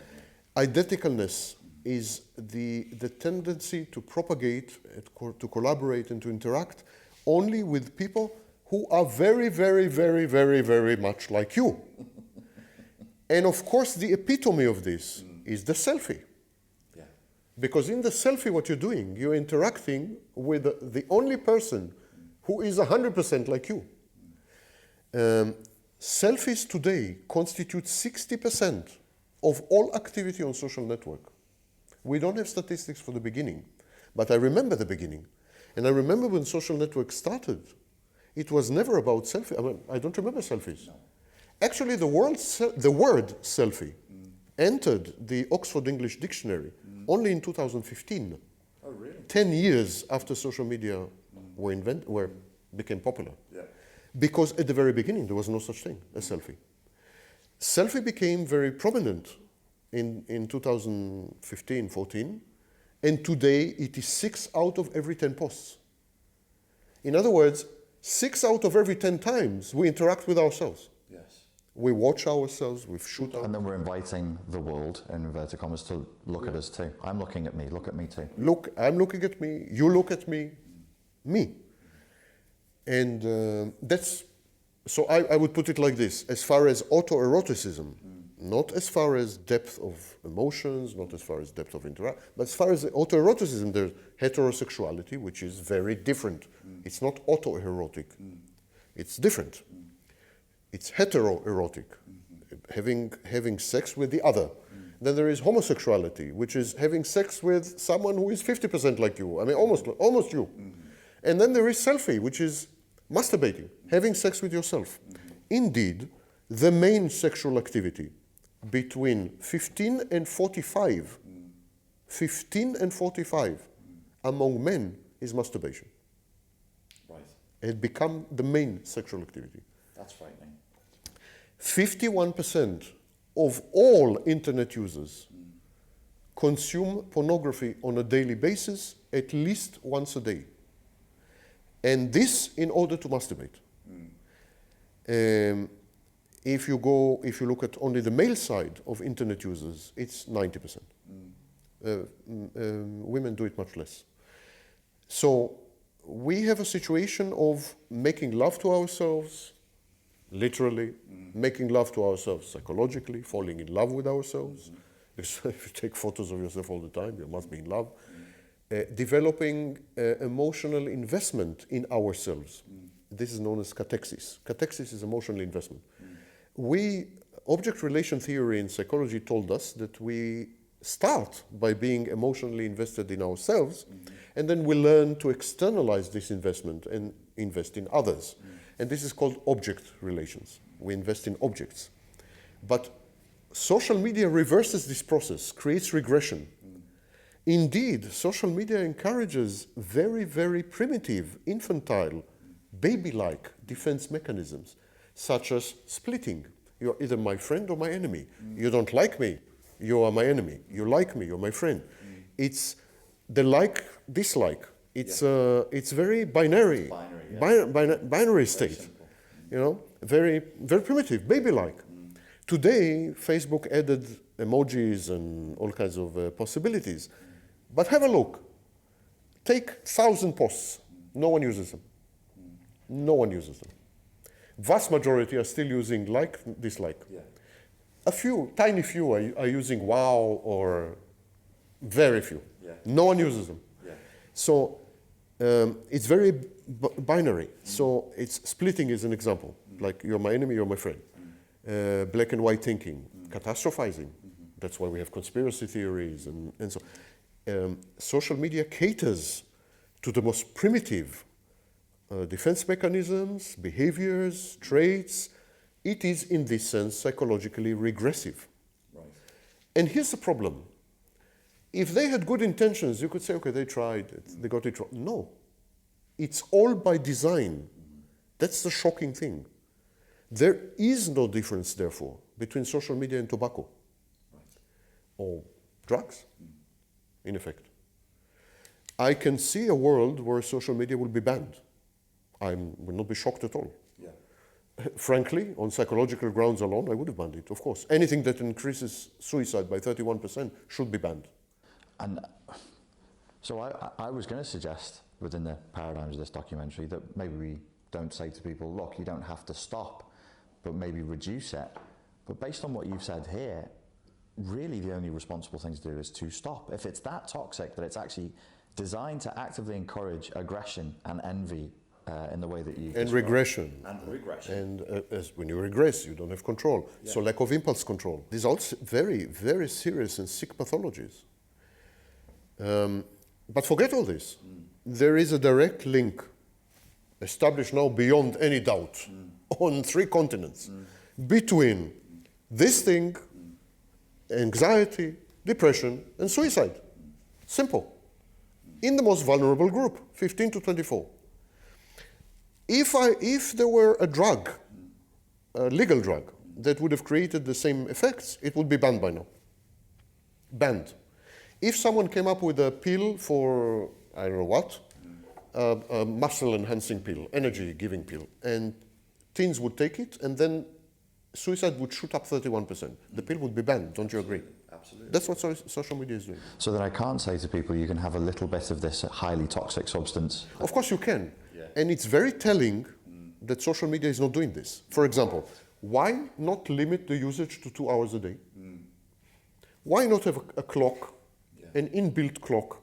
Identicalness is the tendency to propagate, to collaborate, and to interact only with people who are very, very, very, very, very much like you. And of course, the epitome of this is the selfie. Yeah. Because in the selfie, what you're doing, you're interacting with the only person who is 100% like you. Selfies today constitute 60% of all activity on social network. We don't have statistics for the beginning, but I remember the beginning. And I remember when social networks started, it was never about selfie. I mean, I don't remember selfies. No. Actually, the word selfie entered the Oxford English Dictionary only in 2015. Oh, really? 10 years after social media became popular. Yeah. Because at the very beginning, there was no such thing as selfie. Selfie became very prominent in 2015, 14, and today it is 6 out of every 10 posts. In other words, 6 out of every 10 times we interact with ourselves. Yes. We watch ourselves, we shoot ourselves. And then we're inviting the world, in inverted commas, to look at us too. I'm looking at me, look at me too. Look, I'm looking at me, you look at me, me. And so I would put it like this, as far as autoeroticism, not as far as depth of emotions, not as far as depth of interaction, but as far as autoeroticism, there's heterosexuality, which is very different. It's not autoerotic, it's different. It's heteroerotic, having sex with the other. Then there is homosexuality, which is having sex with someone who is 50% like you. I mean, almost you. And then there is selfie, which is masturbating, having sex with yourself. Indeed, the main sexual activity between 15 and 45, 15 and 45 among men is masturbation. Right. It had become the main sexual activity. That's frightening. 51% of all internet users consume pornography on a daily basis, at least once a day. And this in order to masturbate. If you look at only the male side of internet users, it's 90%. Women do it much less. So we have a situation of making love to ourselves, literally, making love to ourselves psychologically, falling in love with ourselves. If you take photos of yourself all the time, you must be in love. Developing emotional investment in ourselves. This is known as catexis. Catexis is emotional investment. Object relation theory in psychology told us that we start by being emotionally invested in ourselves, and then we learn to externalize this investment and invest in others. And this is called object relations. We invest in objects. But social media reverses this process, creates regression. Indeed, social media encourages very, very primitive, infantile, baby-like defense mechanisms, such as splitting. You're either my friend or my enemy. You don't like me, you are my enemy. You like me, you're my friend. It's the like-dislike. It's very binary, binary state. You know, very, very primitive, baby-like. Today, Facebook added emojis and all kinds of possibilities. But have a look. Take 1,000 posts. No one uses them. No one uses them. Vast majority are still using like, dislike. Yeah. A few, tiny few are using wow or very few. Yeah. No one uses them. Yeah. So it's very binary. So it's splitting is an example. Like you're my enemy, you're my friend. Black and white thinking, catastrophizing. That's why we have conspiracy theories and so. Social media caters to the most primitive defense mechanisms, behaviors, traits. It is, in this sense, psychologically regressive. Right. And here's the problem. If they had good intentions, you could say, okay, they tried it, they got it wrong. No. It's all by design. That's the shocking thing. There is no difference, therefore, between social media and tobacco. Right. Or drugs. In effect. I can see a world where social media will be banned. I will not be shocked at all. Yeah. Frankly, on psychological grounds alone, I would have banned it, of course. Anything that increases suicide by 31% should be banned. And so I was going to suggest within the paradigms of this documentary that maybe we don't say to people, look, you don't have to stop, but maybe reduce it. But based on what you've said here, really the only responsible thing to do is to stop. If it's that toxic that it's actually designed to actively encourage aggression and envy in the way that you... And regression. And regression. And as when you regress, you don't have control. Yeah. So lack of impulse control. These are also very, very serious and sick pathologies. But forget all this. There is a direct link, established now beyond any doubt, on 3 continents, between this thing, anxiety, depression, and suicide. Simple. In the most vulnerable group, 15 to 24. If there were a drug, a legal drug, that would have created the same effects, it would be banned by now. Banned. If someone came up with a pill for, I don't know what, a muscle-enhancing pill, energy-giving pill, and teens would take it, and then suicide would shoot up 31%. The pill would be banned, don't you agree? Absolutely. That's what social media is doing. So that I can't say to people, you can have a little bit of this highly toxic substance. Of course you can. Yeah. And it's very telling that social media is not doing this. For example, why not limit the usage to 2 hours a day? Why not have a clock, an inbuilt clock,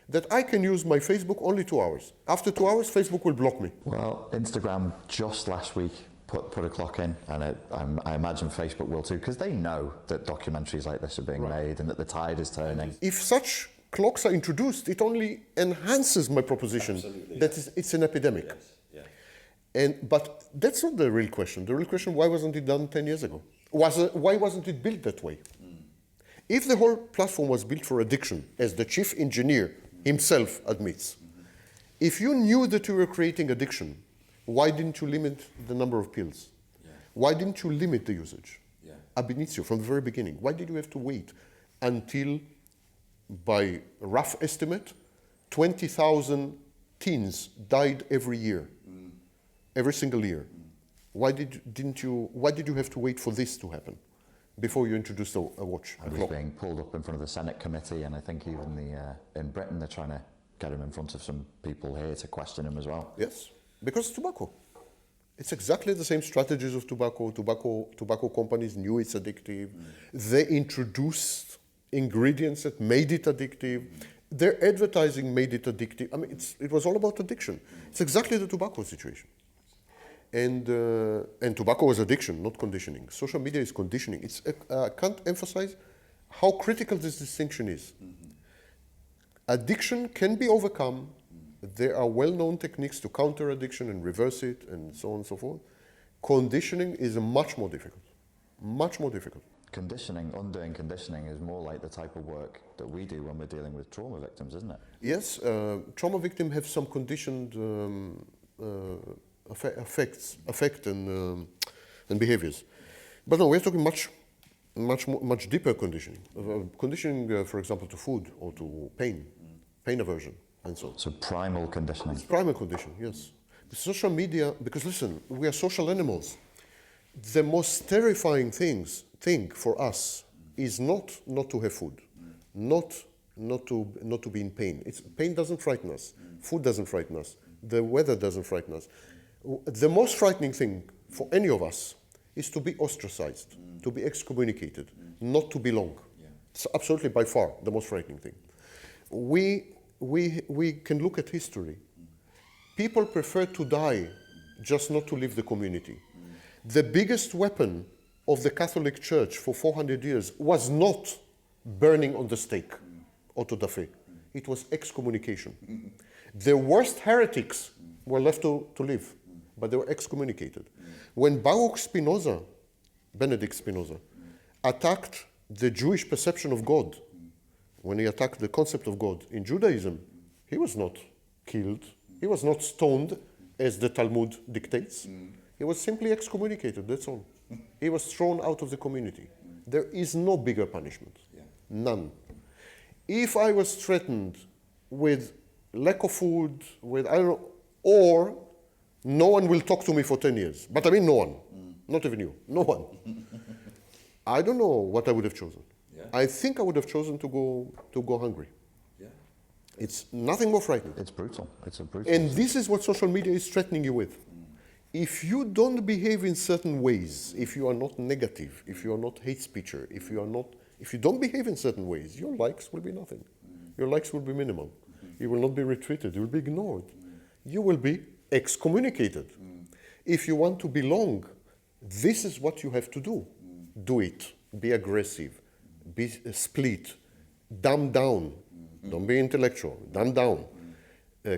that I can use my Facebook only 2 hours. After 2 hours, Facebook will block me. Well, Instagram just last week put a clock in, and I imagine Facebook will too, because they know that documentaries like this are being made and that the tide is turning. If such clocks are introduced, it only enhances my proposition that it's an epidemic. Yes. Yeah. But that's not the real question. The real question, why wasn't it done 10 years ago? Why wasn't it built that way? If the whole platform was built for addiction, as the chief engineer himself admits, if you knew that you were creating addiction, why didn't you limit the number of pills? Yeah. Why didn't you limit the usage? Yeah. Ab initio, from the very beginning. Why did you have to wait until, by rough estimate, 20,000 teens died every year, every single year? Why did you have to wait for this to happen before you introduced a watch? I was being pulled up in front of the Senate committee, and I think even in Britain they're trying to get him in front of some people here to question him as well. Yes, because tobacco. It's exactly the same strategies of tobacco. Tobacco companies knew it's addictive. They introduced ingredients that made it addictive. Their advertising made it addictive. I mean, it was all about addiction. It's exactly the tobacco situation. And tobacco was addiction, not conditioning. Social media is conditioning. I can't emphasize how critical this distinction is. Addiction can be overcome. There are well-known techniques to counter addiction and reverse it, and so on and so forth. Conditioning is much more difficult. Much more difficult. Conditioning, undoing conditioning, is more like the type of work that we do when we're dealing with trauma victims, isn't it? Yes, trauma victims have some conditioned affect and behaviors. But no, we're talking much deeper conditioning. Conditioning, for example, to food or to pain aversion, and so on. So primal conditioning. It's primal conditioning, yes. The social media, because listen, we are social animals. The most terrifying thing for us is not to have food, not to be in pain. Pain doesn't frighten us. Food doesn't frighten us. The weather doesn't frighten us. The most frightening thing for any of us is to be ostracized, to be excommunicated, not to belong. Yeah. It's absolutely by far the most frightening thing. We can look at history. People prefer to die, just not to leave the community. The biggest weapon of the Catholic Church for 400 years was not burning on the stake, auto da fe. It was excommunication. The worst heretics were left to live, but they were excommunicated. When Benedict Spinoza, attacked the Jewish perception of God, when he attacked the concept of God in Judaism, he was not killed, he was not stoned as the Talmud dictates. He was simply excommunicated, that's all. He was thrown out of the community. There is no bigger punishment, none. If I was threatened with lack of food, or no one will talk to me for 10 years, but I mean no one, not even you, no one. I don't know what I would have chosen. Yeah. I think I would have chosen to go hungry. Yeah. It's nothing more frightening. It's brutal. It's a brutal. And this is what social media is threatening you with. If you don't behave in certain ways, if you are not negative, if you are not hate speecher, if you don't behave in certain ways, your likes will be nothing. Your likes will be minimal. You will not be retweeted. You will be ignored. You will be excommunicated. If you want to belong, this is what you have to do. Do it. Be aggressive. Be split. Dumb down. Don't be intellectual. Dumb down.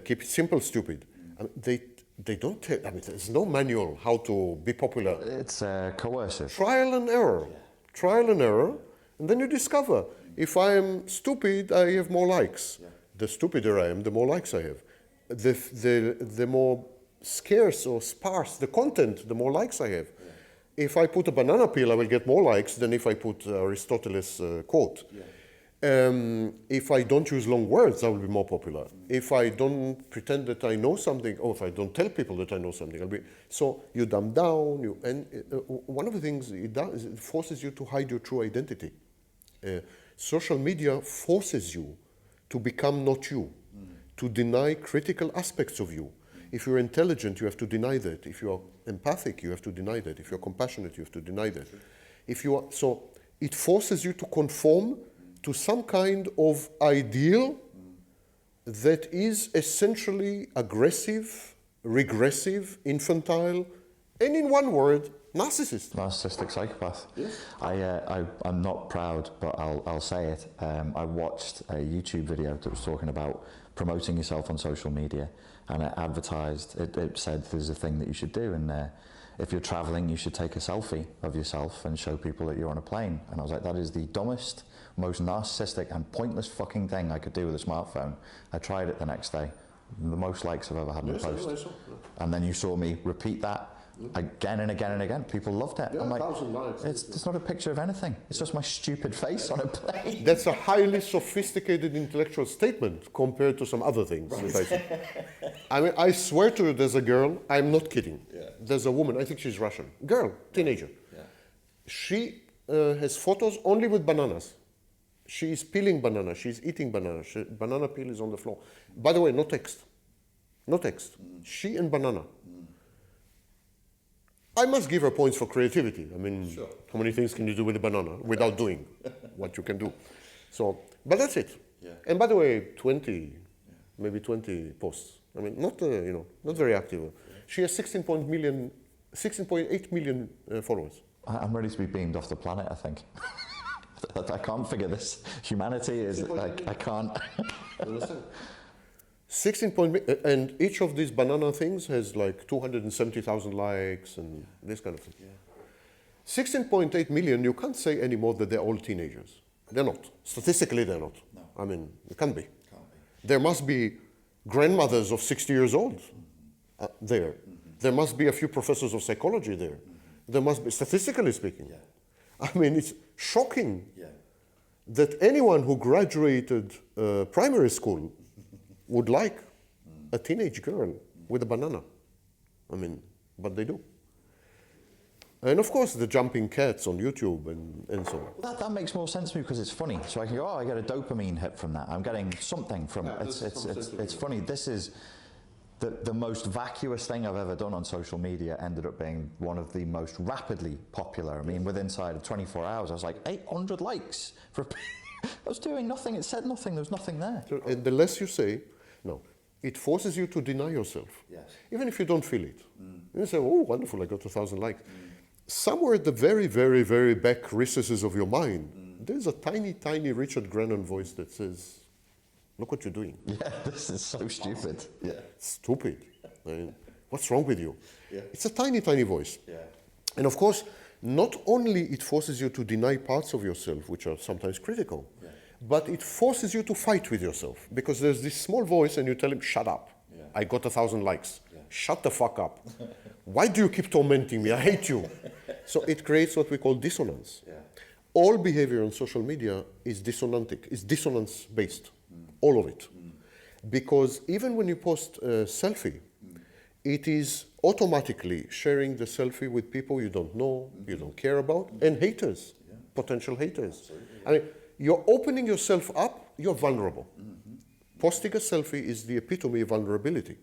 Keep it simple, stupid. I mean, they don't tell, I mean, there's no manual how to be popular. It's coercive. Trial and error. Trial and error. And then you discover, if I am stupid, I have more likes. The stupider I am, the more likes I have. The more scarce or sparse the content, the more likes I have. If I put a banana peel, I will get more likes than if I put Aristotle's quote. If I don't use long words, I will be more popular. If I don't pretend that I know something, or if I don't tell people that I know something, I'll be. So you dumb down. One of the things it does is it forces you to hide your true identity. Social media forces you to become not you, to deny critical aspects of you. If you're intelligent, you have to deny that. If you are empathic, you have to deny that. If you're compassionate, you have to deny that. So it forces you to conform to some kind of ideal that is essentially aggressive, regressive, infantile, and in one word, narcissist. Narcissistic psychopath. Yes. I'm not proud, but I'll say it. I watched a YouTube video that was talking about promoting yourself on social media, and it advertised, it said there's a thing that you should do, and if you're traveling, you should take a selfie of yourself and show people that you're on a plane. And I was like, that is the dumbest, most narcissistic and pointless fucking thing I could do with a smartphone. I tried it the next day. The most likes I've ever had in a post. And then you saw me repeat that again and again and again. People loved it. Yeah, I'm like, 1,000 likes. it's not a picture of anything. It's just my stupid face on a plane. That's a highly sophisticated intellectual statement compared to some other things. I mean, I swear to you, there's a girl, I'm not kidding. There's a woman, I think she's Russian, girl, teenager. She has photos only with bananas. She is peeling banana, she's eating banana, banana peel is on the floor. By the way, no text. No text. She and banana. I must give her points for creativity. I mean, how many things can you do with a banana without doing what you can do? So, but that's it. And by the way, 20, maybe 20 posts. I mean, not not very active. She has 16.8 million followers. I'm ready to be beamed off the planet, I think. I can't figure this. Humanity is like, I can't. 16 and each of these banana things has like 270,000 likes and this kind of thing. 16.8 million, you can't say anymore that they're all teenagers. They're not. Statistically, they're not. No. I mean, it can't be. There must be grandmothers of 60 years old there. There must be a few professors of psychology there. There must be, statistically speaking. I mean, it's shocking that anyone who graduated primary school would like a teenage girl with a banana. I mean, but they do. And of course, the jumping cats on YouTube and so on. Well, that makes more sense to me because it's funny. So I can go, oh, I get a dopamine hit from that. I'm getting something from it. It's funny. This is the most vacuous thing I've ever done on social media. Ended up being one of the most rapidly popular. I mean, within inside of 24 hours, I was like 800 likes for. I was doing nothing. It said nothing. There was nothing there. So, and the less you say, no, it forces you to deny yourself. Even if you don't feel it. You say, oh, wonderful, I got 1,000 likes. Somewhere at the very, very, very back recesses of your mind, there's a tiny, tiny Richard Grannon voice that says, look what you're doing. Yeah, this is so stupid. Stupid. I mean, what's wrong with you? It's a tiny, tiny voice. And of course, not only it forces you to deny parts of yourself, which are sometimes critical, but it forces you to fight with yourself. Because there's this small voice and you tell him, shut up. I got 1,000 likes. Shut the fuck up. Why do you keep tormenting me? I hate you. So it creates what we call dissonance. All behavior on social media is dissonantic, is dissonance-based, all of it. Because even when you post a selfie, it is automatically sharing the selfie with people you don't know, you don't care about, and haters. potential haters. I mean, you're opening yourself up, you're vulnerable. Posting a selfie is the epitome of vulnerability.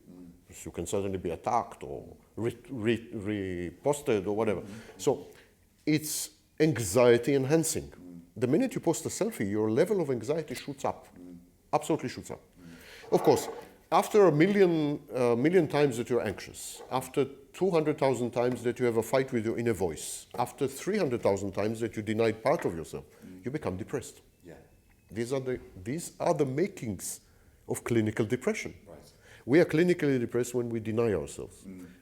You can suddenly be attacked or reposted or whatever. So it's anxiety enhancing. The minute you post a selfie, your level of anxiety shoots up. Absolutely shoots up. Of course, after a million times that you're anxious, after 200,000 times that you have a fight with your inner voice, after 300,000 times that you denied part of yourself, you become depressed. Yeah. These are the makings of clinical depression. Right. We are clinically depressed when we deny ourselves.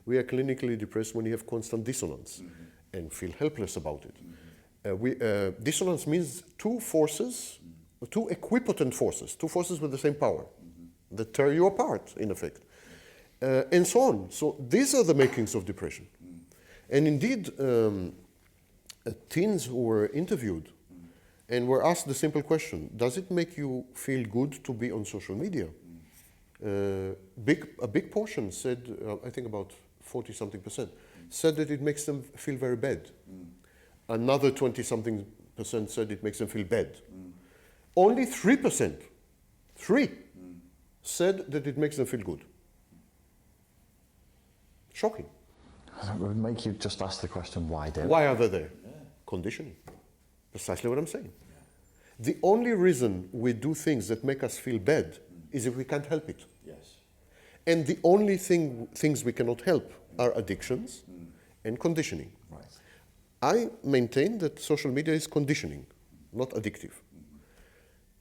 We are clinically depressed when we have constant dissonance and feel helpless about it. Dissonance means two forces, two equipotent forces, two forces with the same power that tear you apart, in effect, and so on. So these are the makings of depression. And indeed, teens who were interviewed and were asked the simple question, does it make you feel good to be on social media? A big portion said, I think about 40-something%, said that it makes them feel very bad. Another 20-something% said it makes them feel bad. Only 3%, said that it makes them feel good. Shocking. That would make you just ask the question, why do? Why are they there? Conditioning. Precisely what I'm saying. The only reason we do things that make us feel bad is if we can't help it. Yes. And the only things we cannot help are addictions and conditioning. Right. I maintain that social media is conditioning, not addictive.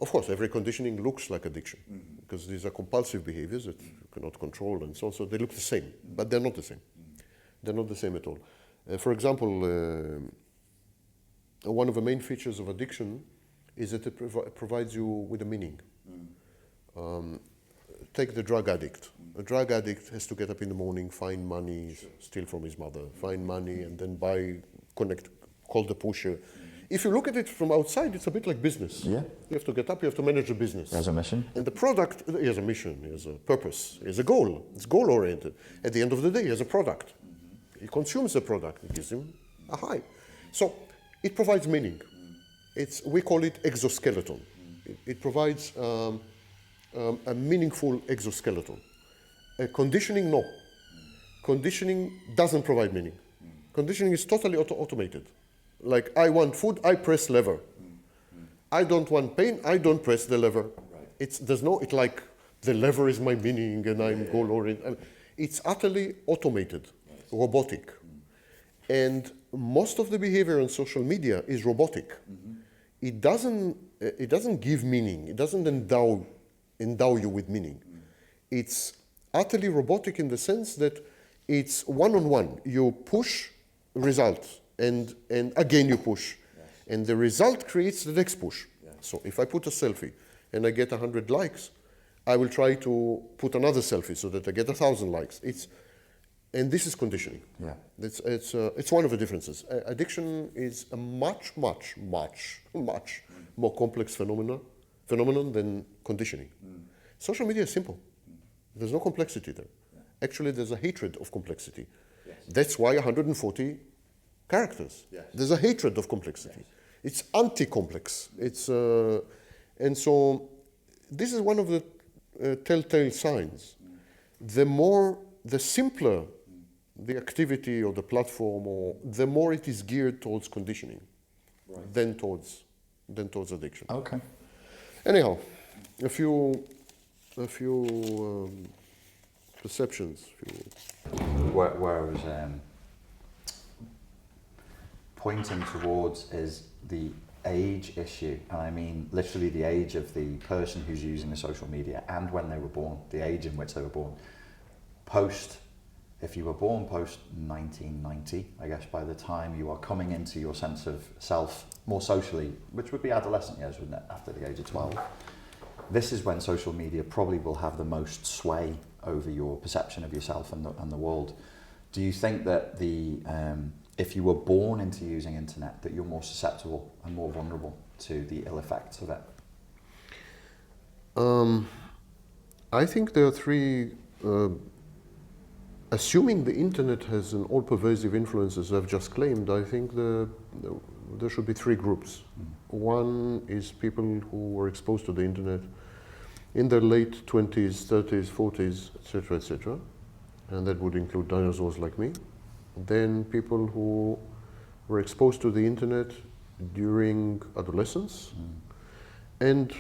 Of course, every conditioning looks like addiction because these are compulsive behaviors that you cannot control and so on. So they look the same, but they're not the same. They're not the same at all. For example, one of the main features of addiction is that it provides you with a meaning. Take the drug addict. A drug addict has to get up in the morning, find money, steal from his mother, find money, and then call the pusher. If you look at it from outside, it's a bit like business. Yeah. You have to get up, you have to manage a business. There's a mission. And the product, he has a mission, he has a purpose, he has a goal. It's goal-oriented. At the end of the day, he has a product. He consumes the product. It gives him a high. So it provides meaning. We call it exoskeleton. It provides a meaningful exoskeleton. Conditioning, no. Conditioning doesn't provide meaning. Conditioning is totally automated. Like, I want food, I press lever. I don't want pain, I don't press the lever. Right. It's like the lever is my meaning and I'm goal-oriented. It's utterly automated, robotic. And most of the behavior on social media is robotic. It doesn't give meaning. It doesn't endow you with meaning. It's utterly robotic in the sense that it's one-on-one. You push results, and again you push. Yes. And the result creates the next push. Yes. So if I put a selfie and I get 100 likes, I will try to put another selfie so that I get 1,000 likes. And this is conditioning. Yeah. It's one of the differences. Addiction is a much more complex phenomenon than conditioning. Social media is simple. There's no complexity there. Actually, there's a hatred of complexity. Yes. That's why 140 characters. Yes. There's a hatred of complexity. Yes. It's anti-complex. And so this is one of the telltale signs. The simpler the activity or the platform, or the more it is geared towards conditioning, than towards addiction. Okay. Anyhow, a few perceptions. Where I was pointing towards is the age issue, and I mean literally the age of the person who's using the social media and when they were born, the age in which they were born. If you were born post 1990, I guess by the time you are coming into your sense of self more socially, which would be adolescent years, wouldn't it, after the age of 12, this is when social media probably will have the most sway over your perception of yourself and the world. Do you think that if you were born into using internet, that you're more susceptible and more vulnerable to the ill effects of it? I think there are three assuming the internet has an all-pervasive influence, as I've just claimed, I think there should be three groups. One is people who were exposed to the internet in their late 20s, 30s, 40s, etc., and that would include dinosaurs like me. Then people who were exposed to the internet during adolescence, and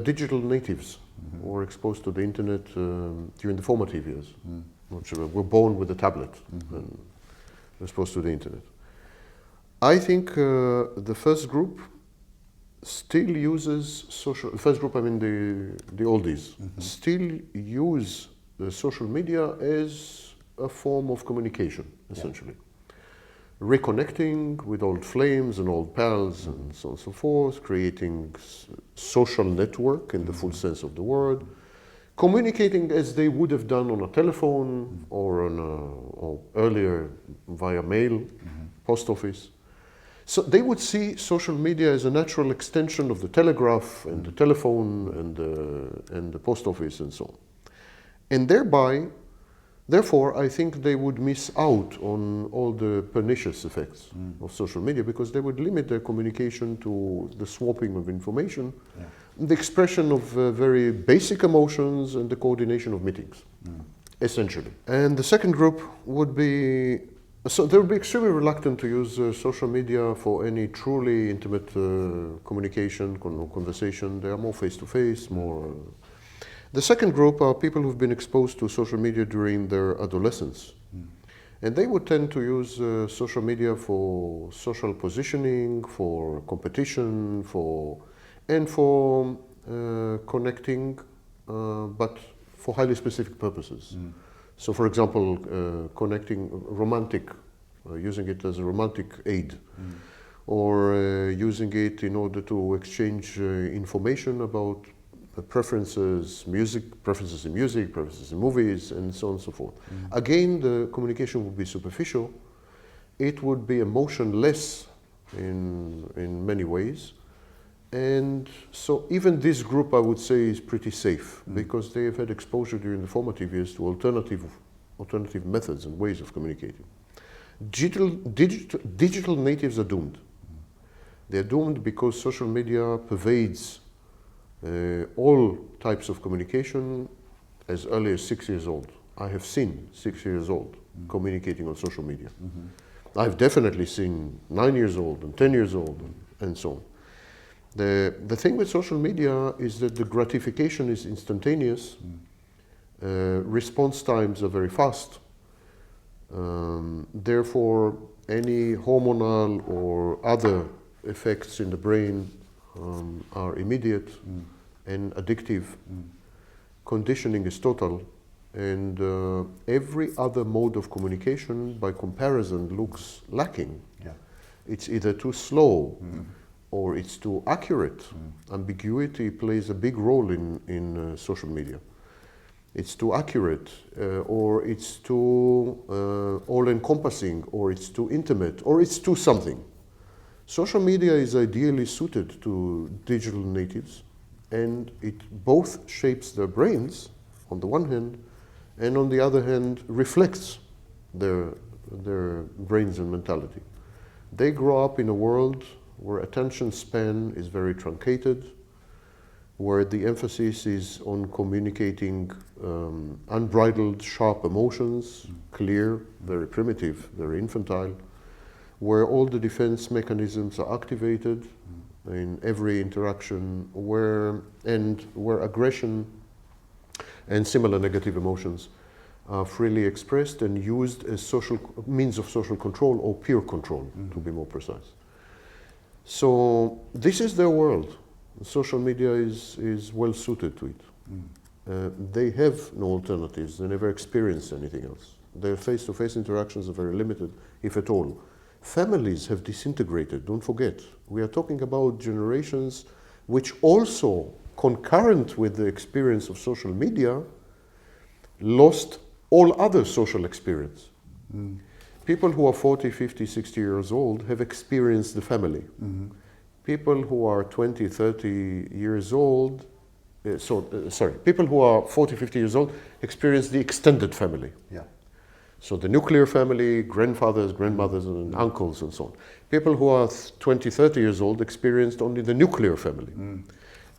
digital natives who were exposed to the internet during the formative years, which were born with a tablet and were exposed to the internet. I think the first group still uses social. The first group, I mean the oldies, still use the social media as a form of communication, essentially. Reconnecting with old flames and old pals and so on and so forth, creating social network in the full sense of the word, communicating as they would have done on a telephone or earlier via mail, post office. So they would see social media as a natural extension of the telegraph and the telephone and the post office and so on. And therefore, I think they would miss out on all the pernicious effects of social media, because they would limit their communication to the swapping of information, the expression of very basic emotions, and the coordination of meetings, essentially. And the second group would be, so they would be extremely reluctant to use social media for any truly intimate communication, conversation. They are more face-to-face, more... The second group are people who've been exposed to social media during their adolescence. And they would tend to use social media for social positioning, for competition, for connecting, but for highly specific purposes. So for example, connecting romantic, using it as a romantic aid, or using it in order to exchange information about preferences in music, preferences in movies, and so on and so forth. Again, the communication would be superficial. It would be emotionless in many ways. And so even this group, I would say, is pretty safe, because they have had exposure during the formative years to alternative methods and ways of communicating. Digital natives are doomed. They're doomed because social media pervades all types of communication as early as 6 years old. I have seen 6 years old communicating on social media. I've definitely seen 9 years old and 10 years old and so on. The thing with social media is that the gratification is instantaneous, response times are very fast, therefore any hormonal or other effects in the brain are immediate and addictive. Conditioning is total, and every other mode of communication by comparison looks lacking. It's either too slow or it's too accurate. Ambiguity plays a big role in social media. It's too accurate, or it's too all-encompassing, or it's too intimate, or it's too something. Social media is ideally suited to digital natives, and it both shapes their brains on the one hand, and on the other hand reflects their brains and mentality. They grow up in a world where attention span is very truncated, where the emphasis is on communicating unbridled, sharp emotions, clear, very primitive, very infantile, where all the defense mechanisms are activated in every interaction, where aggression and similar negative emotions are freely expressed and used as means of social control, or peer control, to be more precise. So this is their world. Social media is well suited to it. They have no alternatives. They never experienced anything else. Their face-to-face interactions are very limited, if at all. Families have disintegrated, don't forget. We are talking about generations which also, concurrent with the experience of social media, lost all other social experience. People who are 40, 50, 60 years old have experienced the family. People who are 20, 30 years old people who are 40, 50 years old experience the extended family. Yeah. So the nuclear family, grandfathers, grandmothers, and uncles, and so on. People who are 20, 30 years old experienced only the nuclear family.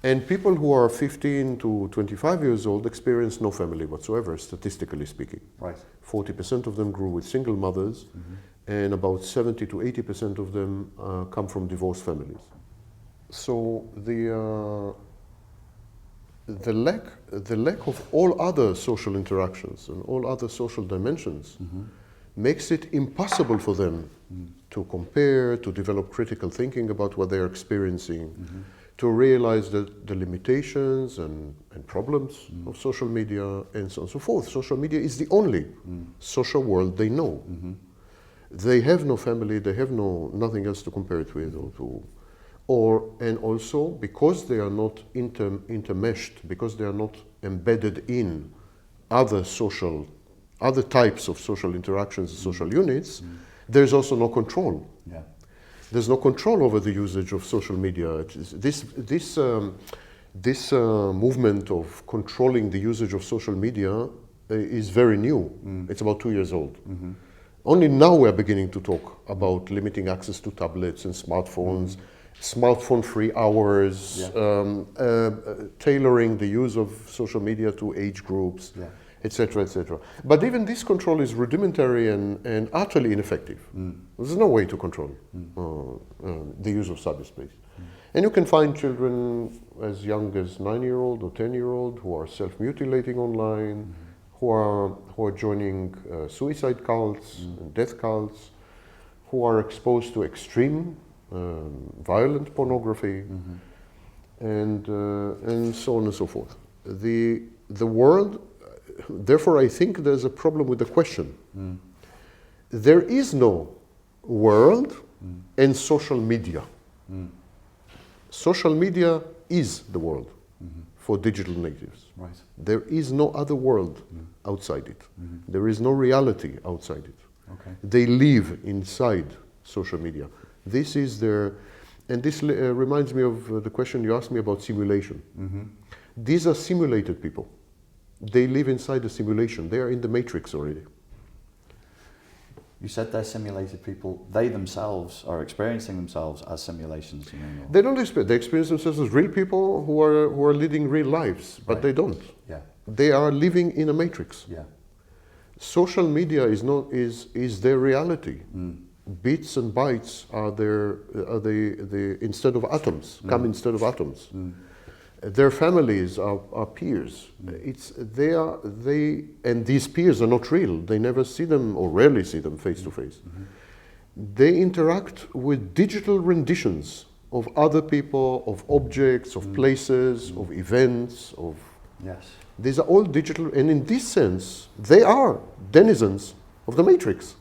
And people who are 15 to 25 years old experience no family whatsoever, statistically speaking. Right. 40% of them grew with single mothers, and about 70 to 80% of them come from divorced families. So the lack of all other social interactions and all other social dimensions makes it impossible for them to compare, to develop critical thinking about what they're experiencing, to realize the limitations and problems of social media, and so on and so forth. Social media is the only social world they know. They have no family, they have nothing else to compare it with, and also because they are not intermeshed, because they are not embedded in other types of social interactions, social units, there's also no control. Yeah. There's no control over the usage of social media. This movement of controlling the usage of social media is very new. It's about 2 years old. Only now we're beginning to talk about limiting access to tablets and smartphones, smartphone-free hours, tailoring the use of social media to age groups, etc., etc. But even this control is rudimentary and utterly ineffective. There's no way to control the use of cyberspace. And you can find children as young as 9-year-old or 10-year-old who are self-mutilating online, who are joining suicide cults and death cults, who are exposed to extreme violent pornography, and so on and so forth. The world, therefore, I think there's a problem with the question. There is no world and social media. Social media is the world for digital natives. Right. There is no other world outside it. There is no reality outside it. Okay. They live inside social media. This is their, and this reminds me of the question you asked me about simulation. These are simulated people. They live inside a simulation. They are in the matrix already. You said they're simulated people. They themselves are experiencing themselves as simulations. You know, They don't experience. They experience themselves as real people who are leading real lives, but they don't. Yeah. They are living in a matrix. Yeah. Social media is their reality. Bits and bytes are the instead of atoms, come instead of atoms. Their families are peers. And these peers are not real. They never see them or rarely see them face to face. They interact with digital renditions of other people, of objects, of places, of events, of. Yes. These are all digital, and in this sense, they are denizens of the matrix.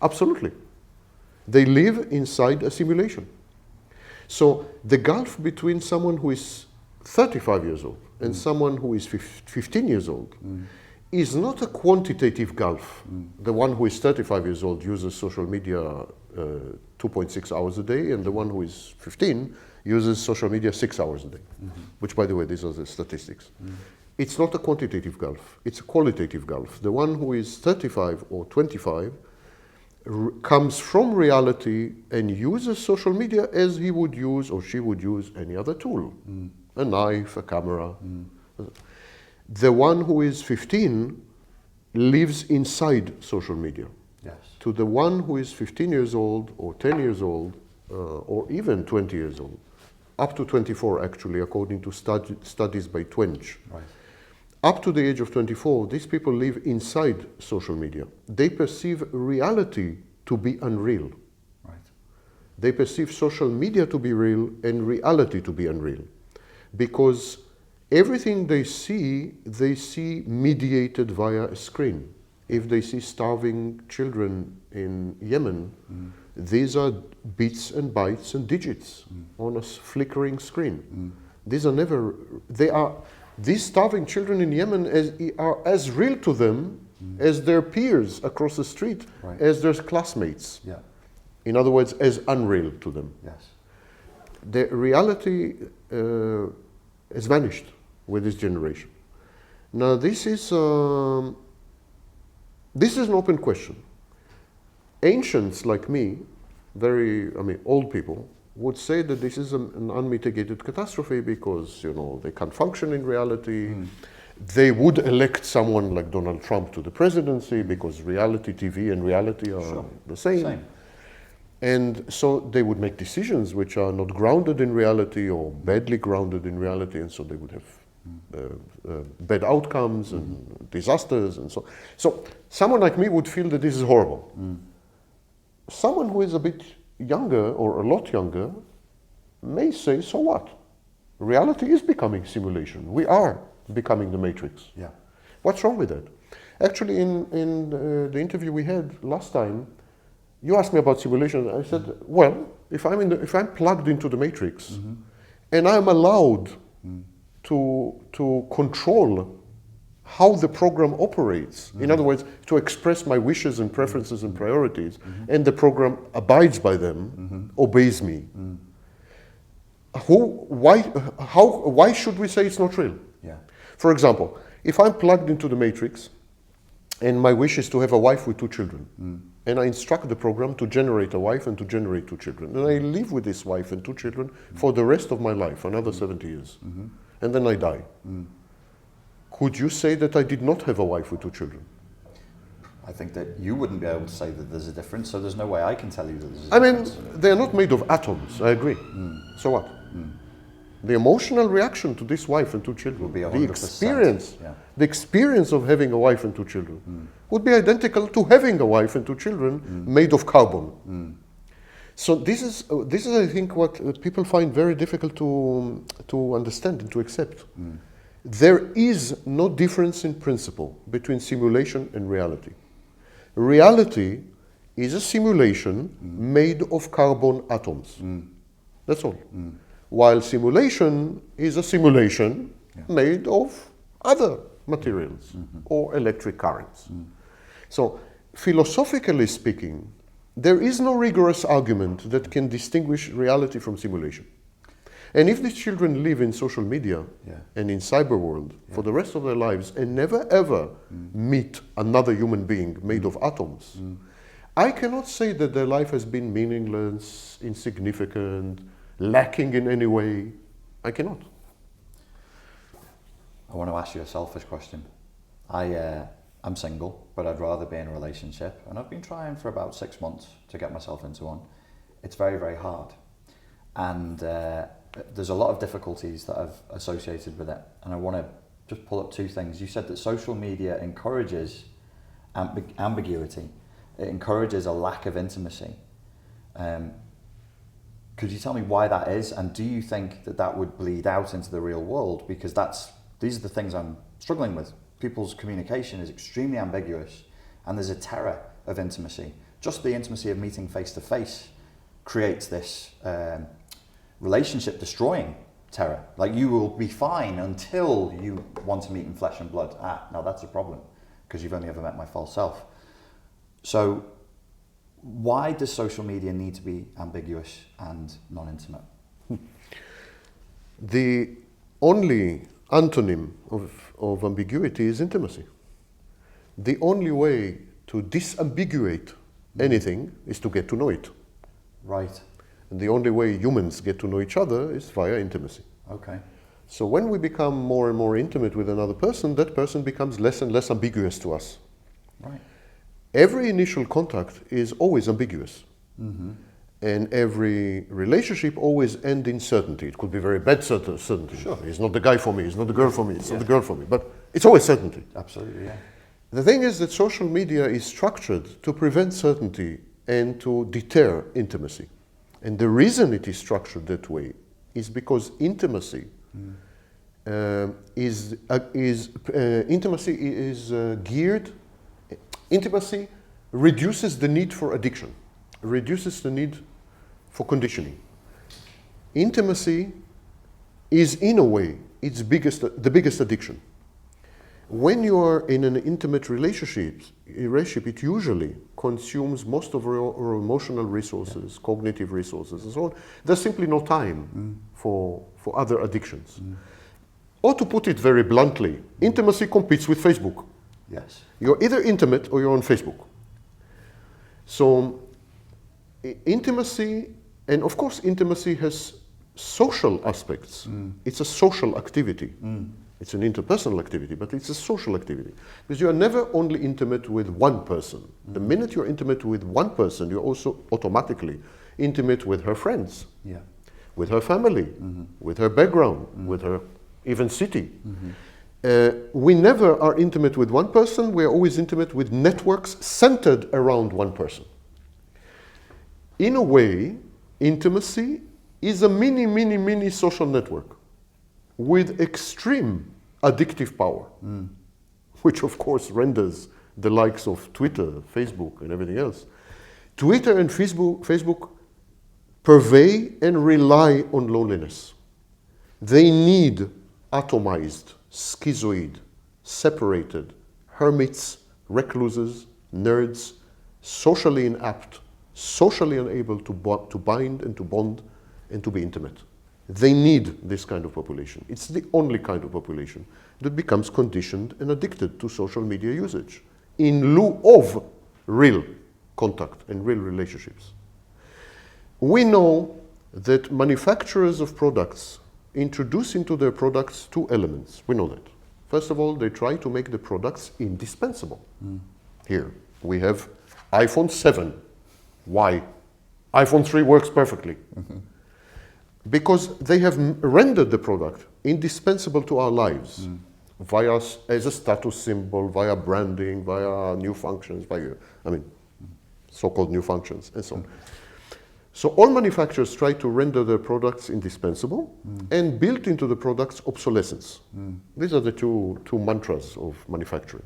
Absolutely. They live inside a simulation. So the gulf between someone who is 35 years old and someone who is 15 years old is not a quantitative gulf. The one who is 35 years old uses social media 2.6 hours a day, and the one who is 15 uses social media 6 hours a day, which, by the way, these are the statistics. It's not a quantitative gulf, it's a qualitative gulf. The one who is 35 or 25 comes from reality and uses social media as he would use or she would use any other tool, a knife, a camera. The one who is 15 lives inside social media. Yes. To the one who is 15 years old or 10 years old or even 20 years old, up to 24 actually, according to studies by Twenge. Right. Up to the age of 24, these people live inside social media. They perceive reality to be unreal. Right. They perceive social media to be real and reality to be unreal. Because everything they see mediated via a screen. If they see starving children in Yemen, these are bits and bytes and digits on a flickering screen. These starving children in Yemen are as real to them as their peers across the street, as their classmates. Yeah. In other words, as unreal to them. Yes. The reality has vanished with this generation. Now, this is an open question. Ancients like me, old people, would say that this is an unmitigated catastrophe because, they can't function in reality. They would elect someone like Donald Trump to the presidency because reality TV and reality are the same. And so they would make decisions which are not grounded in reality or badly grounded in reality, and so they would have bad outcomes and disasters and so. So someone like me would feel that this is horrible. Someone who is a bit younger or a lot younger may say, so what? Reality is becoming simulation. We are becoming the matrix. Yeah. What's wrong with that? Actually, in the interview we had last time, you asked me about simulation. I said, well, if I'm plugged into the matrix, and I'm allowed to control how the program operates, in other words, to express my wishes and preferences and priorities, and the program abides by them, obeys me. Why should we say it's not real? Yeah. For example, if I'm plugged into the matrix, and my wish is to have a wife with 2 children, and I instruct the program to generate a wife and to generate 2 children, and I live with this wife and 2 children for the rest of my life, another 70 years, and then I die. Could you say that I did not have a wife with 2 children? I think that you wouldn't be able to say that there's a difference, so there's no way I can tell you that there's a difference. They are not made of atoms, I agree. So what? The emotional reaction to this wife and 2 children, Would be 100%, the experience of having a wife and 2 children would be identical to having a wife and 2 children made of carbon. So this is I think what people find very difficult to understand and to accept. There is no difference in principle between simulation and reality. Reality is a simulation made of carbon atoms. That's all. While simulation is a simulation made of other materials or electric currents. So philosophically speaking, there is no rigorous argument that can distinguish reality from simulation. And if these children live in social media and in cyber world for the rest of their lives and never ever meet another human being made of atoms, I cannot say that their life has been meaningless, insignificant, lacking in any way. I cannot. I want to ask you a selfish question. I'm single, but I'd rather be in a relationship, and I've been trying for about 6 months to get myself into one. It's very, very hard, and there's a lot of difficulties that I've associated with it, and I want to just pull up 2 things. You said that social media encourages ambiguity. It encourages a lack of intimacy. Could you tell me why that is, and do you think that that would bleed out into the real world? Because these are the things I'm struggling with. People's communication is extremely ambiguous, and there's a terror of intimacy. Just the intimacy of meeting face to face creates this relationship destroying terror. Like, you will be fine until you want to meet in flesh and blood. Now that's a problem, because you've only ever met my false self. So why does social media need to be ambiguous and non-intimate? The only antonym of ambiguity is intimacy. The only way to disambiguate anything is to get to know it. Right. And the only way humans get to know each other is via intimacy. Okay. So when we become more and more intimate with another person, that person becomes less and less ambiguous to us. Right. Every initial contact is always ambiguous. And every relationship always ends in certainty. It could be very bad certainty. Sure. He's not the guy for me, he's not the girl for me, it's not the girl for me. But it's always certainty. Absolutely, yeah. The thing is that social media is structured to prevent certainty and to deter intimacy. And the reason it is structured that way is because intimacy Intimacy reduces the need for addiction, reduces the need for conditioning. Intimacy is, in a way, the biggest addiction. When you are in an intimate relationship, it usually consumes most of our emotional resources, cognitive resources, and so on. There's simply no time for other addictions. Or to put it very bluntly, intimacy competes with Facebook. Yes. You're either intimate or you're on Facebook. So intimacy, and of course intimacy has social aspects. It's a social activity. It's an interpersonal activity, but it's a social activity. Because you are never only intimate with one person. The minute you're intimate with one person, you're also automatically intimate with her friends, with her family, with her background, with her even city. We never are intimate with one person, we are always intimate with networks centered around one person. In a way, intimacy is a mini social network with extreme addictive power, which of course renders the likes of Twitter, Facebook, and everything else. Twitter and Facebook purvey and rely on loneliness. They need atomized, schizoid, separated, hermits, recluses, nerds, socially inapt, socially unable to bind and to bond and to be intimate. They need this kind of population. It's the only kind of population that becomes conditioned and addicted to social media usage in lieu of real contact and real relationships. We know that manufacturers of products introduce into their products two elements. We know that. First of all, they try to make the products indispensable. Here, we have iPhone 7. Why? iPhone 3 works perfectly. Because they have rendered the product indispensable to our lives via as a status symbol, via branding, via new functions, so-called new functions, and so on. So all manufacturers try to render their products indispensable and built into the products obsolescence. These are the two mantras of manufacturing.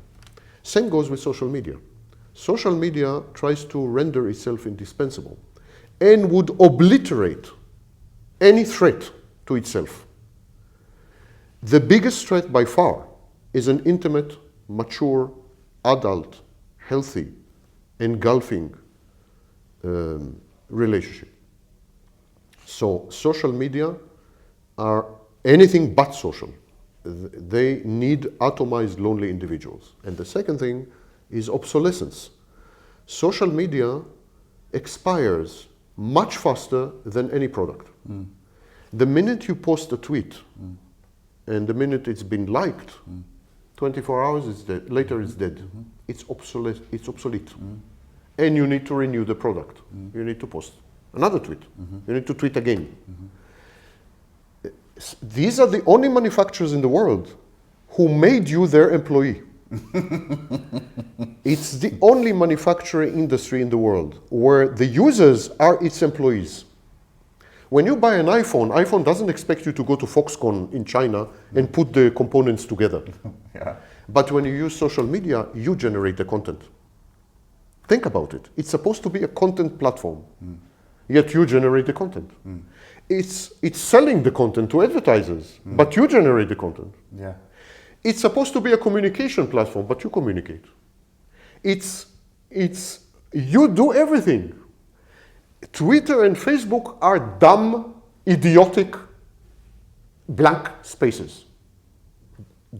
Same goes with social media. Social media tries to render itself indispensable and would obliterate any threat to itself. The biggest threat by far is an intimate, mature, adult, healthy, engulfing relationship. So social media are anything but social. They need atomized, lonely individuals. And the second thing is obsolescence. Social media expires much faster than any product. The minute you post a tweet and the minute it's been liked, 24 hours it's dead, later it's dead. It's obsolete. And you need to renew the product. You need to post another tweet. You need to tweet again. These are the only manufacturers in the world who made you their employee. It's the only manufacturing industry in the world where the users are its employees. When you buy an iPhone doesn't expect you to go to Foxconn in China and put the components together. But when you use social media, you generate the content. Think about it. It's supposed to be a content platform, yet you generate the content. It's selling the content to advertisers, but you generate the content. It's supposed to be a communication platform, but you communicate. You do everything. Twitter and Facebook are dumb, idiotic, blank spaces,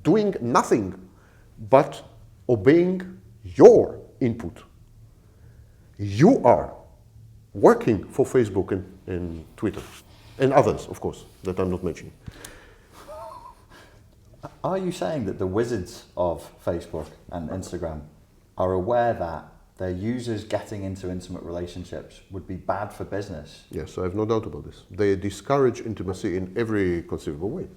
doing nothing but obeying your input. You are working for Facebook and Twitter, and others, of course, that I'm not mentioning. Are you saying that the wizards of Facebook and Instagram are aware that their users getting into intimate relationships would be bad for business? Yes, I have no doubt about this. They discourage intimacy in every conceivable way.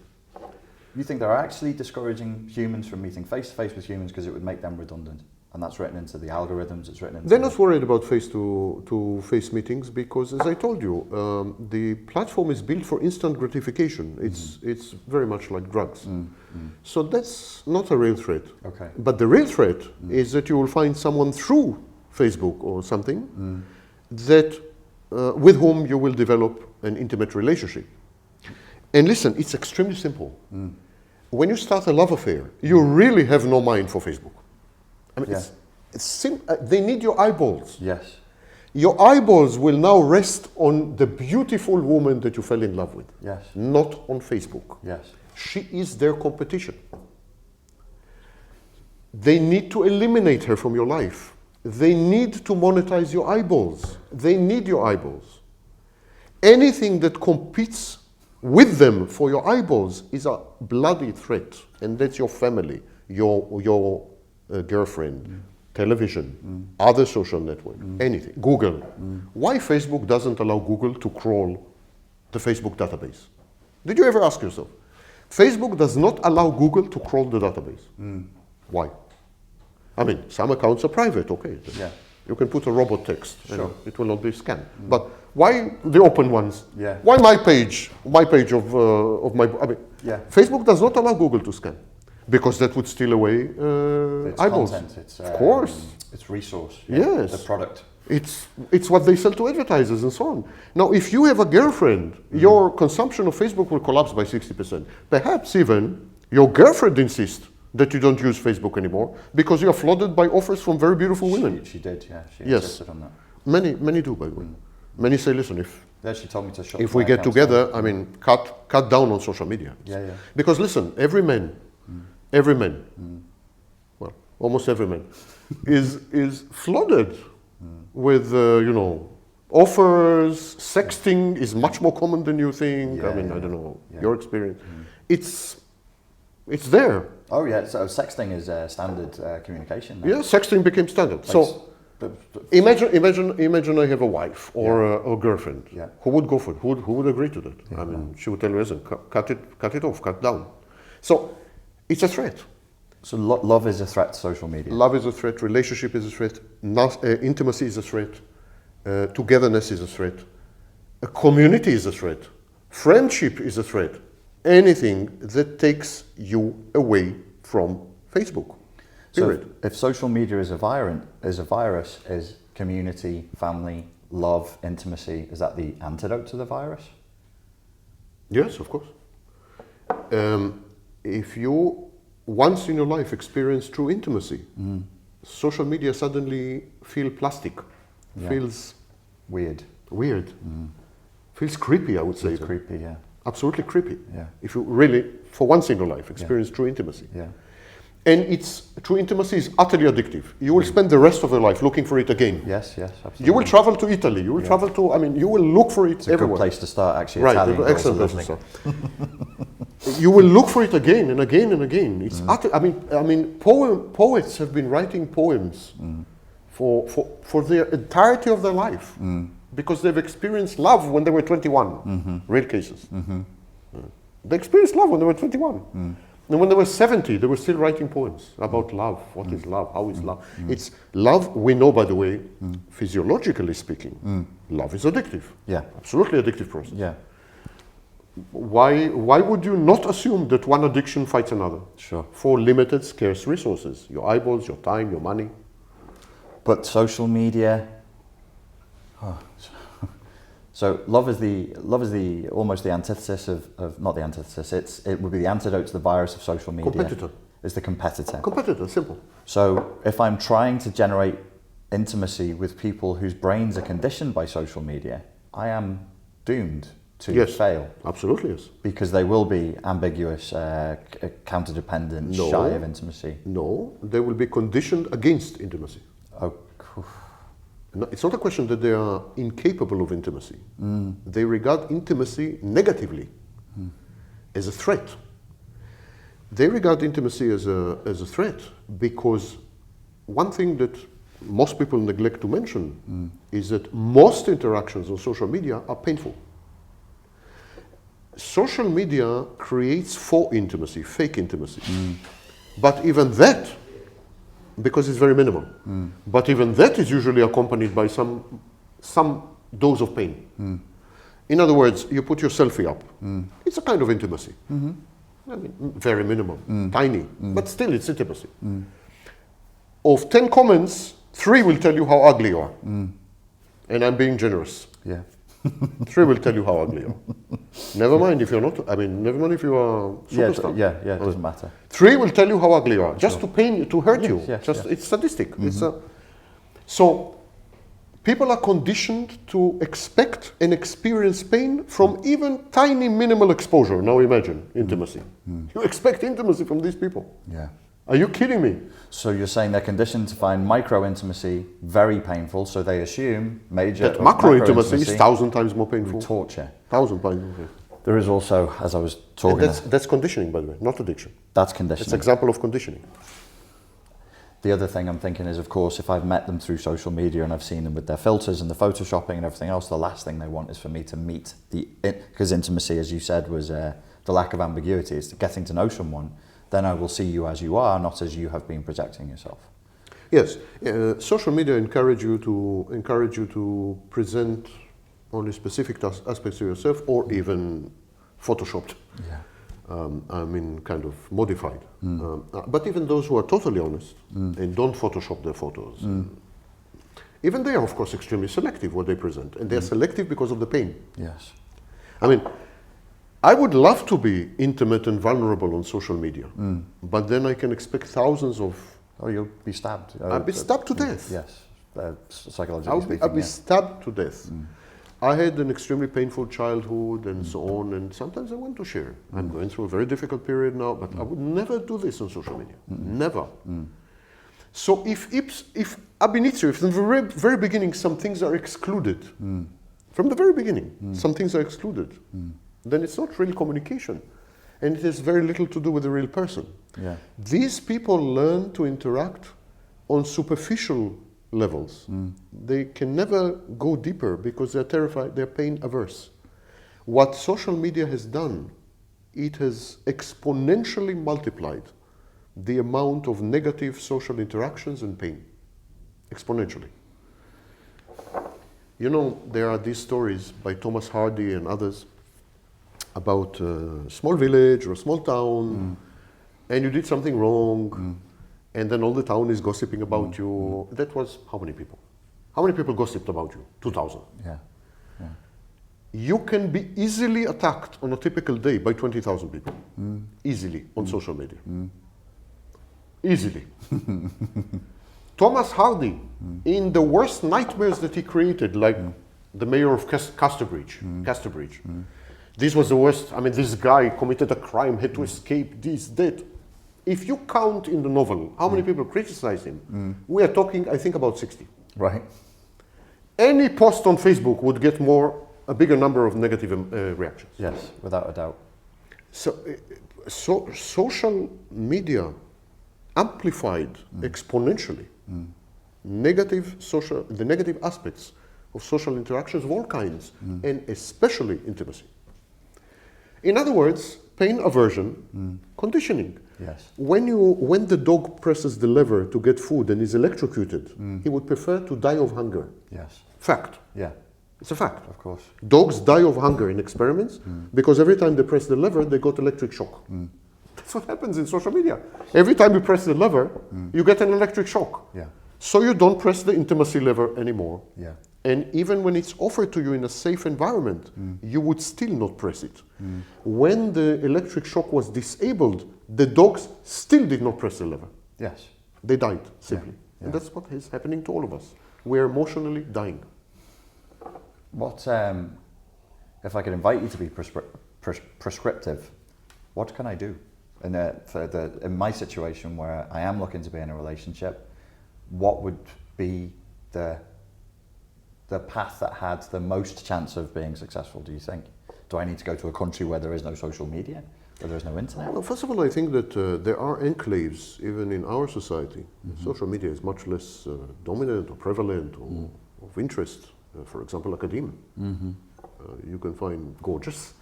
You think they're actually discouraging humans from meeting face-to-face with humans because it would make them redundant? And that's written into the algorithms, it's written into... They're not worried about face-to-face meetings because, as I told you, the platform is built for instant gratification. It's very much like drugs. So that's not a real threat. Okay. But the real threat is that you will find someone through Facebook or something that with whom you will develop an intimate relationship. And listen, it's extremely simple. When you start a love affair, you really have no mind for Facebook. I mean, they need your eyeballs. Yes. Your eyeballs will now rest on the beautiful woman that you fell in love with, Yes. not on Facebook. Yes. She is their competition. They need to eliminate her from your life. They need to monetize your eyeballs. They need your eyeballs. Anything that competes with them for your eyeballs is a bloody threat. And that's your family, your girlfriend, television, other social network, anything, Google. Why Facebook doesn't allow Google to crawl the Facebook database? Did you ever ask yourself? Facebook does not allow Google to crawl the database. Why? I mean, some accounts are private, okay. Yeah. You can put a robot text, Sure. it will not be scanned. But why the open ones? Yeah. Why my page of my, I mean, Yeah. Facebook does not allow Google to scan because that would steal away It's eyeballs. content. It's, of course. It's resource. Yes. The product. It's what they sell to advertisers and so on. Now, if you have a girlfriend, your consumption of Facebook will collapse by 60%. Perhaps even your girlfriend insists that you don't use Facebook anymore because you are flooded by offers from very beautiful women. She did, yeah. She Yes. insisted on that. Many do, by the way. Many say, listen, Yeah, she told me to shut if my we get accounts together, down. I mean, cut down on social media. Yeah, yeah. Because listen, every man, well, almost every man, is flooded with, offers. Sexting is much more common than you think. Yeah, I mean, yeah, I don't know yeah. your experience. It's there. Oh, yeah. So sexting is standard communication now. Yeah, sexting became standard. So imagine I have a wife or a girlfriend. Yeah. Who would go for it? Who would agree to that? I mean, she would tell you, listen, cut it off, cut down. So it's a threat. So love is a threat to social media. Love is a threat. Relationship is a threat. Intimacy is a threat. Togetherness is a threat. A community is a threat. Friendship is a threat. Anything that takes you away from Facebook. Period. So if social media is a virus, is community, family, love, intimacy, is that the antidote to the virus? Yes, of course. If you once in your life experience true intimacy, social media suddenly feel plastic, feels weird, feels creepy, I would say. It's creepy, yeah. Absolutely creepy. Yeah. If you really, for once in your life, experience true intimacy. Yeah. And true intimacy is utterly addictive. You will spend the rest of your life looking for it again. Yes, absolutely. You will travel to Italy. You will travel to, you will look for it It's everywhere. a good place to start, actually. Right, Italian girls excellent are place to listening. start. You will look for it again and again and again. It's poets have been writing poems for the entirety of their life because they've experienced love when they were 21. Real cases. They experienced love when they were 21. And when they were 70, they were still writing poems about love. What is love? How is love? It's love. We know, by the way, physiologically speaking, love is addictive. Yeah. Absolutely addictive process. Yeah. Why would you not assume that one addiction fights another? Sure. For limited, scarce resources, your eyeballs, your time, your money. But social media. So love is the almost the antithesis of not the antithesis. It would be the antidote to the virus of social media. Competitor. Is the competitor. Competitor, simple. So if I'm trying to generate intimacy with people whose brains are conditioned by social media, I am doomed to fail. Absolutely, yes. Because they will be ambiguous, counter-dependent, shy of intimacy. No, they will be conditioned against intimacy. Oh, No, it's not a question that they are incapable of intimacy. They regard intimacy negatively, as a threat. They regard intimacy as a threat because one thing that most people neglect to mention is that most interactions on social media are painful. Social media creates faux intimacy, fake intimacy. But even that, because it's very minimal, but even that is usually accompanied by some dose of pain. In other words, you put your selfie up. It's a kind of intimacy. I mean, very minimal, tiny, but still it's intimacy. Of 10 comments, 3 will tell you how ugly you are. And I'm being generous. yeah. 3 will tell you how ugly you are. Never mind if you're not, never mind if you are superstar. Yeah, it doesn't matter. 3 will tell you how ugly you are, just to pain you, to hurt you. Yes, It's sadistic. It's so People are conditioned to expect and experience pain from even tiny minimal exposure. Now imagine intimacy. You expect intimacy from these people. Yeah. Are you kidding me? So you're saying they're conditioned to find micro-intimacy very painful, so they assume major... That macro-intimacy is 1,000 times more painful. Torture. 1,000 times more painful. There is also, as I was talking... That's conditioning, by the way, not addiction. That's conditioning. It's an example of conditioning. The other thing I'm thinking is, of course, if I've met them through social media and I've seen them with their filters and the photoshopping and everything else, the last thing they want is for me to meet because intimacy, as you said, was the lack of ambiguity. It's getting to know someone. Then I will see you as you are, not as you have been projecting yourself. Yes, social media encourage you to present only specific aspects of yourself, or even photoshopped. Yeah. Kind of modified. But even those who are totally honest and don't Photoshop their photos, even they are, of course, extremely selective what they present. And they're selective because of the pain. Yes. I mean, I would love to be intimate and vulnerable on social media, but then I can expect thousands of... Oh, you'll be stabbed. I'll be stabbed to death. Yes, psychologically speaking. I'll be stabbed to death. I had an extremely painful childhood and so on, and sometimes I want to share. I'm going through a very difficult period now, but I would never do this on social media. Never. So if ab initio, if from the very beginning some things are excluded, from the very beginning, some things are excluded, then it's not real communication. And it has very little to do with the real person. Yeah. These people learn to interact on superficial levels. They can never go deeper because they're terrified, they're pain averse. What social media has done, it has exponentially multiplied the amount of negative social interactions and pain. Exponentially. You know, there are these stories by Thomas Hardy and others about a small village or a small town, and you did something wrong, and then all the town is gossiping about you. That was how many people? How many people gossiped about you? 2,000. Yeah. You can be easily attacked on a typical day by 20,000 people. Easily on social media. Easily. Thomas Hardy, in the worst nightmares that he created, like the mayor of Casterbridge. This was the worst. I mean, this guy committed a crime, had to escape, this, that. If you count in the novel how many people criticize him, we are talking, I think, about 60. Right. Any post on Facebook would get a bigger number of negative reactions. Yes, without a doubt. So social media amplified exponentially the negative aspects of social interactions of all kinds, and especially intimacy. In other words, pain aversion, conditioning. Yes. When the dog presses the lever to get food and is electrocuted, he would prefer to die of hunger. Yes. Fact. Yeah. It's a fact. Of course. Dogs die of hunger in experiments because every time they press the lever, they got electric shock. That's what happens in social media. Every time you press the lever, you get an electric shock. Yeah. So you don't press the intimacy lever anymore. Yeah. And even when it's offered to you in a safe environment, you would still not press it. When the electric shock was disabled, the dogs still did not press the lever. Yes. They died, simply. Yeah. And that's what is happening to all of us. We're emotionally dying. What, if I could invite you to be prescriptive, what can I do? In my situation where I am looking to be in a relationship, what would be the path that had the most chance of being successful, do you think? Do I need to go to a country where there is no social media, where there is no internet? Well, first of all, I think that there are enclaves, even in our society. Social media is much less dominant or prevalent or of interest. For example, academia. You can find gorgeous,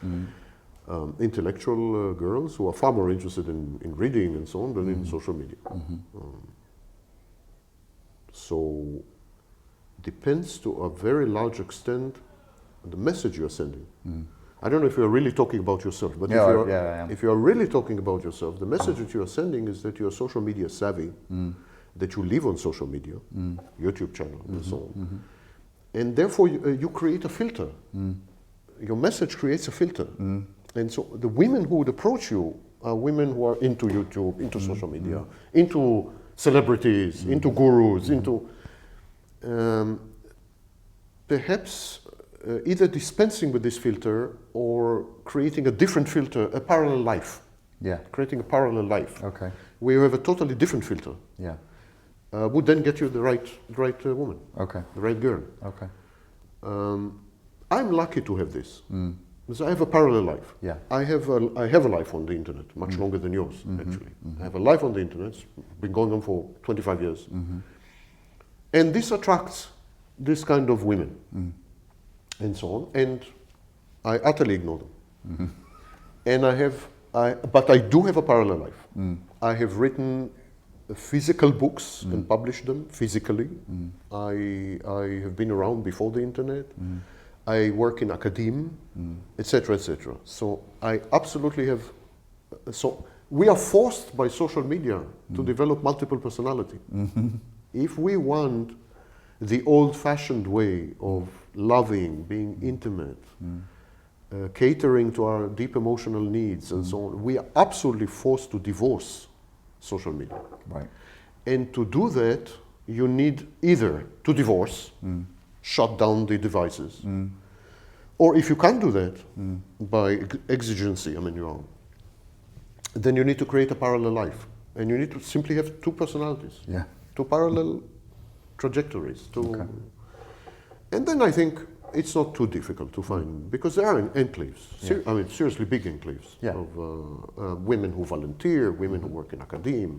intellectual girls who are far more interested in reading and so on than in social media. So, depends to a very large extent on the message you're sending. I don't know if you're really talking about yourself, but if you're really talking about yourself, the message that you're sending is that you're social media savvy, that you live on social media, YouTube channel and so on. And therefore you create a filter. Your message creates a filter. And so the women who would approach you are women who are into YouTube, into social media, into celebrities, into gurus, into... perhaps either dispensing with this filter or creating a different filter, a parallel life. Yeah. Creating a parallel life. Okay. Where you have a totally different filter. Yeah. Would then get you the right woman. Okay. The right girl. Okay. I'm lucky to have this. Because I have a parallel life. Yeah. I have a life on the internet, much longer than yours, actually. I have a life on the internet. It's been going on for 25 years. And this attracts this kind of women and so on. And I utterly ignore them. And but I do have a parallel life. I have written physical books and published them physically. I have been around before the internet. I work in academia, etc., etc. So I absolutely have. So we are forced by social media to develop multiple personality. If we want the old-fashioned way of loving, being intimate, catering to our deep emotional needs, and so on, we are absolutely forced to divorce social media. Right. And to do that, you need either to divorce, shut down the devices, or if you can't do that by exigency, I mean, then you need to create a parallel life. And you need to simply have two personalities, Yeah. two parallel trajectories. And then I think it's not too difficult to find, because there are enclaves, I mean, seriously big enclaves of women who volunteer, women who work in academia,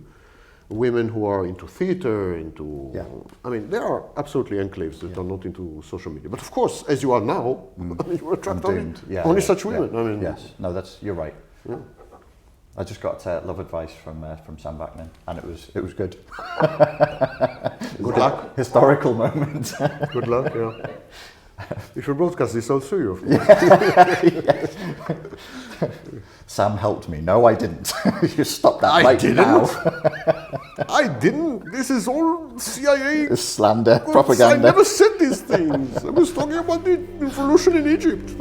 women who are into theater, I mean, there are absolutely enclaves that are not into social media. But of course, as you are now, I mean, you attract only such women. I mean, yes, no, you're right. Yeah. I just got love advice from Sam Vaknin, and it was good. Good luck. Historical moment. Good luck. Yeah. If you broadcast this, I'll sue you. Of course. Sam helped me. No, I didn't. You stop that now. I didn't. This is all CIA slander, propaganda. I never said these things. I was talking about the revolution in Egypt.